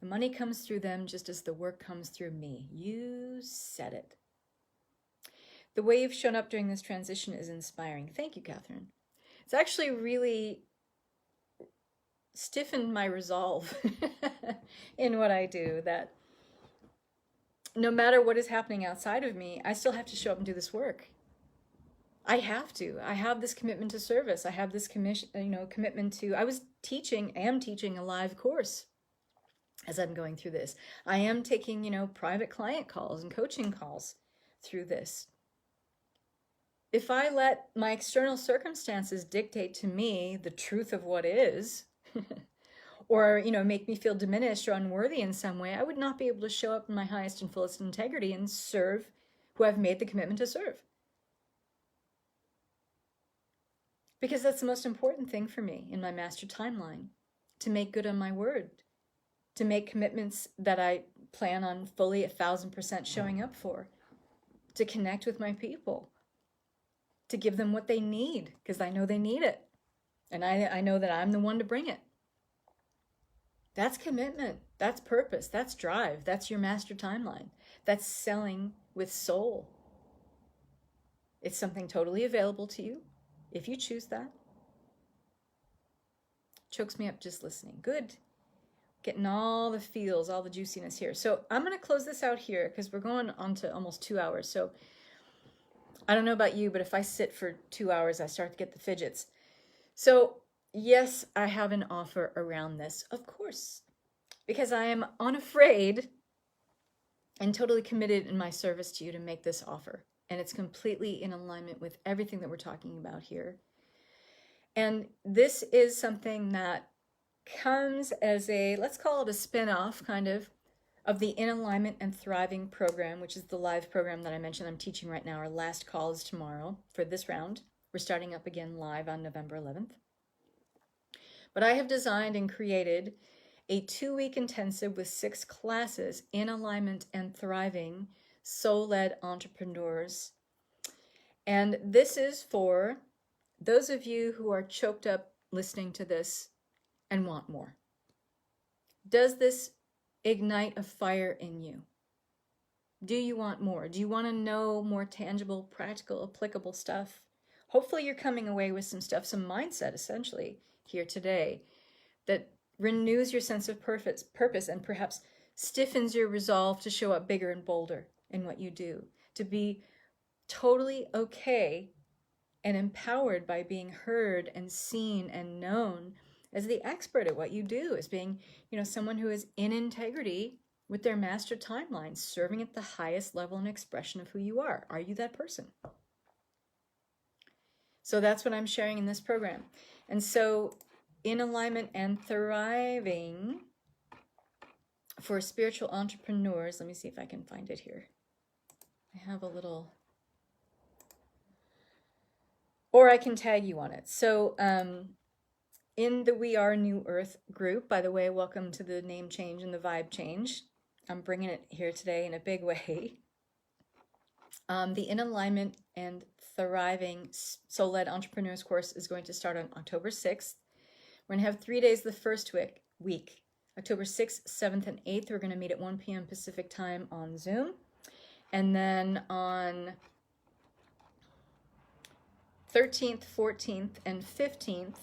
[SPEAKER 1] The money comes through them just as the work comes through me. You said it. The way you've shown up during this transition is inspiring. Thank you, Catherine. It's actually really stiffened my resolve in what I do, that no matter what is happening outside of me, I still have to show up and do this work. I have to. I have this commitment to service. I have this commitment to, am teaching a live course as I'm going through this. I am taking, private client calls and coaching calls through this. If I let my external circumstances dictate to me the truth of what is, or, make me feel diminished or unworthy in some way, I would not be able to show up in my highest and fullest integrity and serve who I've made the commitment to serve. Because that's the most important thing for me in my master timeline, to make good on my word, to make commitments that I plan on fully 1,000% showing up for, to connect with my people, to give them what they need, because I know they need it. And I know that I'm the one to bring it. That's commitment. That's purpose. That's drive. That's your master timeline. That's selling with soul. It's something totally available to you if you choose that. Chokes me up just listening. Good. Getting all the feels, all the juiciness here. So I'm going to close this out here because we're going on to almost 2 hours. So I don't know about you, but if I sit for 2 hours, I start to get the fidgets. So yes, I have an offer around this, of course, because I am unafraid and totally committed in my service to you to make this offer. And it's completely in alignment with everything that we're talking about here. And this is something that comes as a, let's call it a spin-off kind of the In Alignment and Thriving program, which is the live program that I mentioned I'm teaching right now. Our last call is tomorrow for this round. We're starting up again live on November 11th. But I have designed and created a 2-week intensive with 6 classes in alignment and thriving, soul-led entrepreneurs. And this is for those of you who are choked up listening to this and want more. Does this ignite a fire in you? Do you want more? Do you want to know more tangible, practical, applicable stuff? Hopefully you're coming away with some stuff, some mindset essentially here today that renews your sense of purpose and perhaps stiffens your resolve to show up bigger and bolder in what you do, to be totally okay and empowered by being heard and seen and known as the expert at what you do, as being, someone who is in integrity with their master timeline, serving at the highest level and expression of who you are. Are you that person? So that's what I'm sharing in this program. And so In Alignment and Thriving for spiritual entrepreneurs, let me see if I can find it here. I have a little, or I can tag you on it. So in the We Are New Earth group, by the way, welcome to the name change and the vibe change. I'm bringing it here today in a big way. The In Alignment and Thriving Soul-Led Entrepreneurs course is going to start on October 6th. We're going to have 3 days the first week October 6th, 7th, and 8th, we're going to meet at 1 p.m. Pacific time on Zoom. And then on 13th, 14th, and 15th,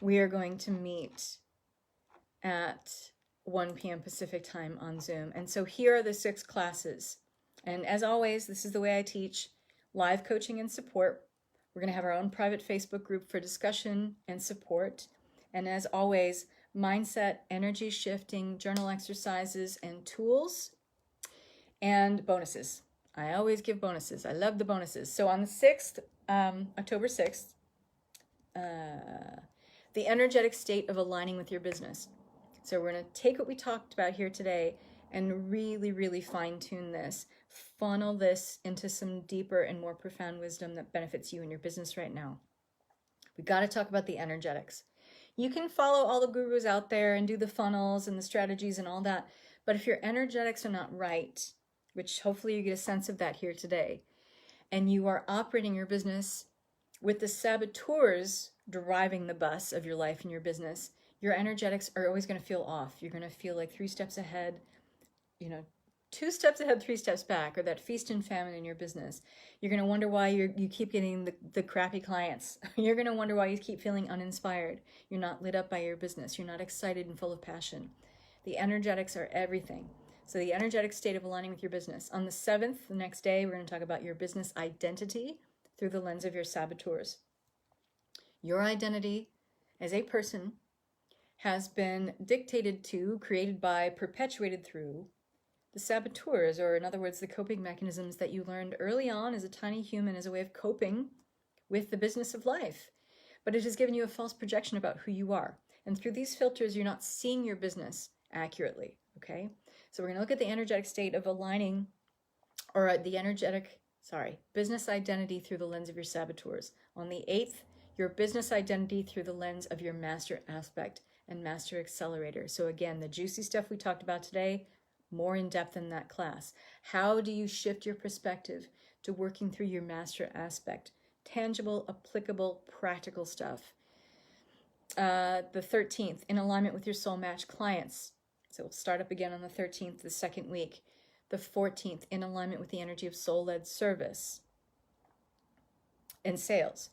[SPEAKER 1] we are going to meet at 1 p.m. Pacific time on Zoom. And so here are the 6 classes. And as always, this is the way I teach: live coaching and support. We're going to have our own private Facebook group for discussion and support. And as always, mindset, energy shifting, journal exercises, and tools, and bonuses. I always give bonuses. I love the bonuses. So on the 6th, October 6th, the energetic state of aligning with your business. So we're going to take what we talked about here today and really, really fine-tune this, funnel this into some deeper and more profound wisdom that benefits you and your business right now. We got to talk about the energetics. You can follow all the gurus out there and do the funnels and the strategies and all that, but if your energetics are not right, which hopefully you get a sense of that here today, and you are operating your business with the saboteurs driving the bus of your life and your business, your energetics are always going to feel off. You're going to feel like 3 steps ahead, 2 steps ahead, 3 steps back, or that feast and famine in your business. You're going to wonder why you keep getting the crappy clients. You're going to wonder why you keep feeling uninspired. You're not lit up by your business. You're not excited and full of passion. The energetics are everything. So the energetic state of aligning with your business. On the 7th, the next day, we're going to talk about your business identity through the lens of your saboteurs. Your identity as a person has been dictated to, created by, perpetuated through the saboteurs, or in other words, the coping mechanisms that you learned early on as a tiny human as a way of coping with the business of life. But it has given you a false projection about who you are. And through these filters, you're not seeing your business accurately, okay? So we're going to look at the energetic state of aligning, or business identity through the lens of your saboteurs. On the 8th, your business identity through the lens of your master aspect and master accelerator. So again, the juicy stuff we talked about today, more in depth in that class. How do you shift your perspective to working through your master aspect? Tangible, applicable, practical stuff. The 13th, in alignment with your soul match clients. So we'll start up again on the 13th, the second week. The 14th, in alignment with the energy of soul-led service and sales.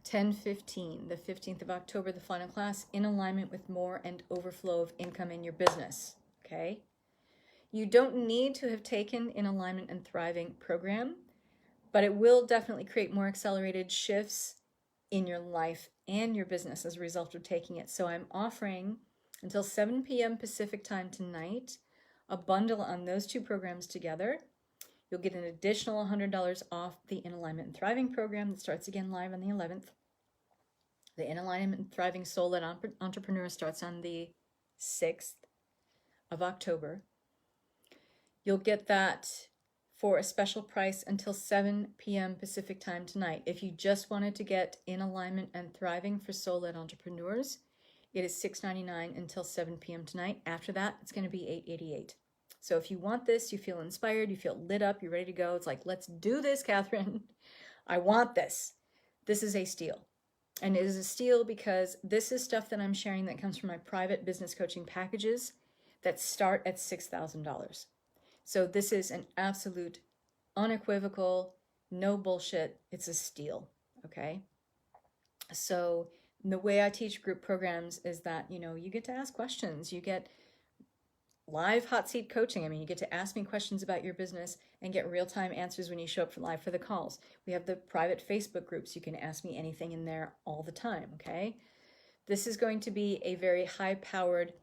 [SPEAKER 1] 10-15, the 15th of October, the final class, in alignment with more and overflow of income in your business. Okay? You don't need to have taken In Alignment and Thriving program, but it will definitely create more accelerated shifts in your life and your business as a result of taking it. So I'm offering until 7 p.m. Pacific time tonight a bundle on those 2 programs together. You'll get an additional $100 off the In Alignment and Thriving program that starts again live on the 11th. The In Alignment and Thriving Soul-Led Entrepreneur starts on the 6th of October. You'll get that for a special price until 7 p.m. Pacific time tonight. If you just wanted to get In Alignment and Thriving for Soul-Led Entrepreneurs, it is $6.99 until 7 p.m. tonight. After that, it's going to be $8.88. So if you want this, you feel inspired, you feel lit up, you're ready to go. It's like, let's do this, Catherine. I want this. This is a steal. And it is a steal because this is stuff that I'm sharing that comes from my private business coaching packages that start at $6,000. So this is an absolute, unequivocal, no bullshit. It's a steal, okay? So the way I teach group programs is that, you get to ask questions. You get live hot seat coaching. You get to ask me questions about your business and get real-time answers when you show up for live for the calls. We have the private Facebook groups. You can ask me anything in there all the time, okay? This is going to be a very high-powered,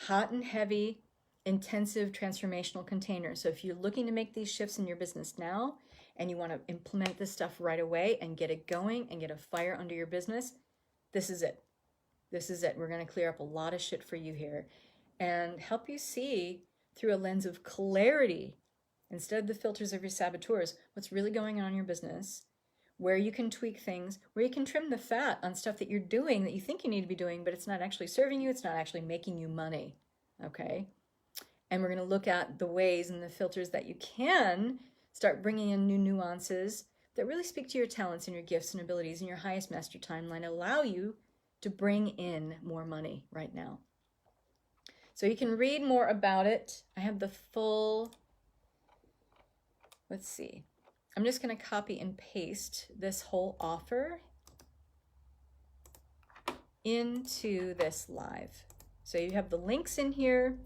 [SPEAKER 1] hot and heavy, intensive transformational container. So if you're looking to make these shifts in your business now and you want to implement this stuff right away and get it going and get a fire under your business, this is it. This is it. We're going to clear up a lot of shit for you here and help you see through a lens of clarity, instead of the filters of your saboteurs, what's really going on in your business, where you can tweak things, where you can trim the fat on stuff that you're doing that you think you need to be doing, but it's not actually serving you, it's not actually making you money, okay? And we're going to look at the ways and the filters that you can start bringing in new nuances that really speak to your talents and your gifts and abilities and your highest master timeline, allow you to bring in more money right now. So you can read more about it. I have the full, let's see. I'm just going to copy and paste this whole offer into this live. So you have the links in here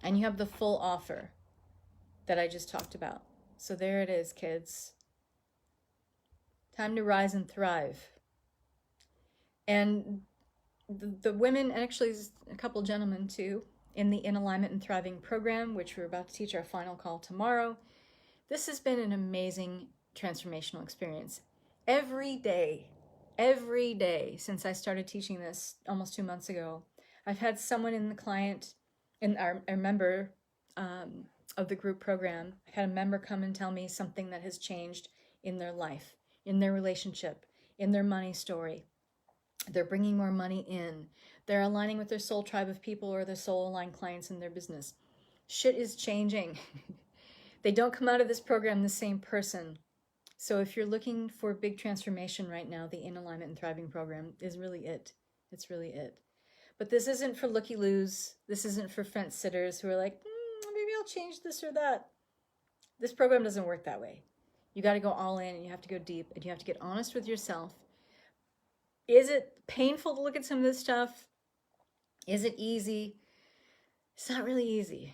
[SPEAKER 1] and you have the full offer that I just talked about. So there it is, kids. Time to rise and thrive. And the women, and actually a couple gentlemen too, in the In Alignment and Thriving program, which we're about to teach our final call tomorrow, this has been an amazing transformational experience. Every day since I started teaching this almost 2 months ago, I've had someone in the client, in our member of the group program, I had a member come and tell me something that has changed in their life, in their relationship, in their money story. They're bringing more money in. They're aligning with their soul tribe of people or their soul aligned clients in their business. Shit is changing. They don't come out of this program the same person. So if you're looking for big transformation right now, the In Alignment and Thriving program is really it. It's really it. But this isn't for looky-loos. This isn't for fence sitters who are like, maybe I'll change this or that. This program doesn't work that way. You got to go all in, and you have to go deep, and you have to get honest with yourself. Is it painful to look at some of this stuff? Is it easy? It's not really easy.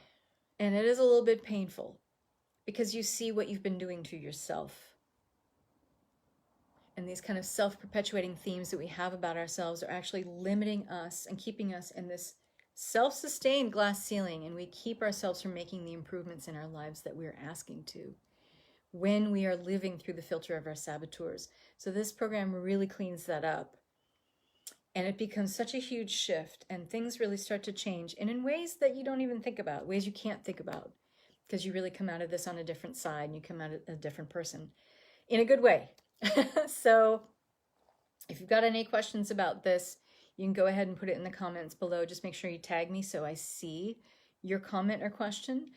[SPEAKER 1] And it is a little bit painful because you see what you've been doing to yourself. And these kind of self-perpetuating themes that we have about ourselves are actually limiting us and keeping us in this self-sustained glass ceiling, and we keep ourselves from making the improvements in our lives that we're asking to when we are living through the filter of our saboteurs. So this program really cleans that up. And it becomes such a huge shift, and things really start to change, and in ways that you don't even think about, ways you can't think about, because you really come out of this on a different side, and you come out a different person in a good way. So if you've got any questions about this, you can go ahead and put it in the comments below. Just make sure you tag me so I see your comment or question.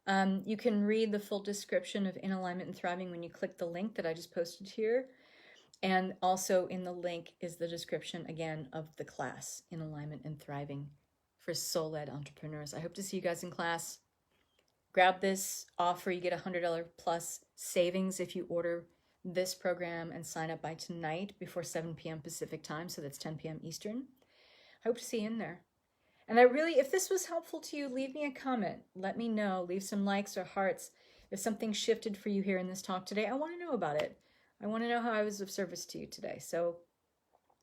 [SPEAKER 1] You can read the full description of In Alignment and Thriving when you click the link that I just posted here. And also in the link is the description, again, of the class, In Alignment and Thriving for soul-led entrepreneurs. I hope to see you guys in class. Grab this offer. You get $100 plus savings if you order this program and sign up by tonight before 7 p.m. Pacific time. So that's 10 p.m. Eastern. I hope to see you in there. And I really, if this was helpful to you, leave me a comment. Let me know. Leave some likes or hearts. If something shifted for you here in this talk today, I want to know about it. I want to know how I was of service to you today. So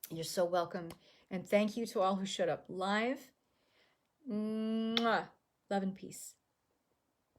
[SPEAKER 1] you're so welcome. And thank you to all who showed up live. Mwah. Love and peace.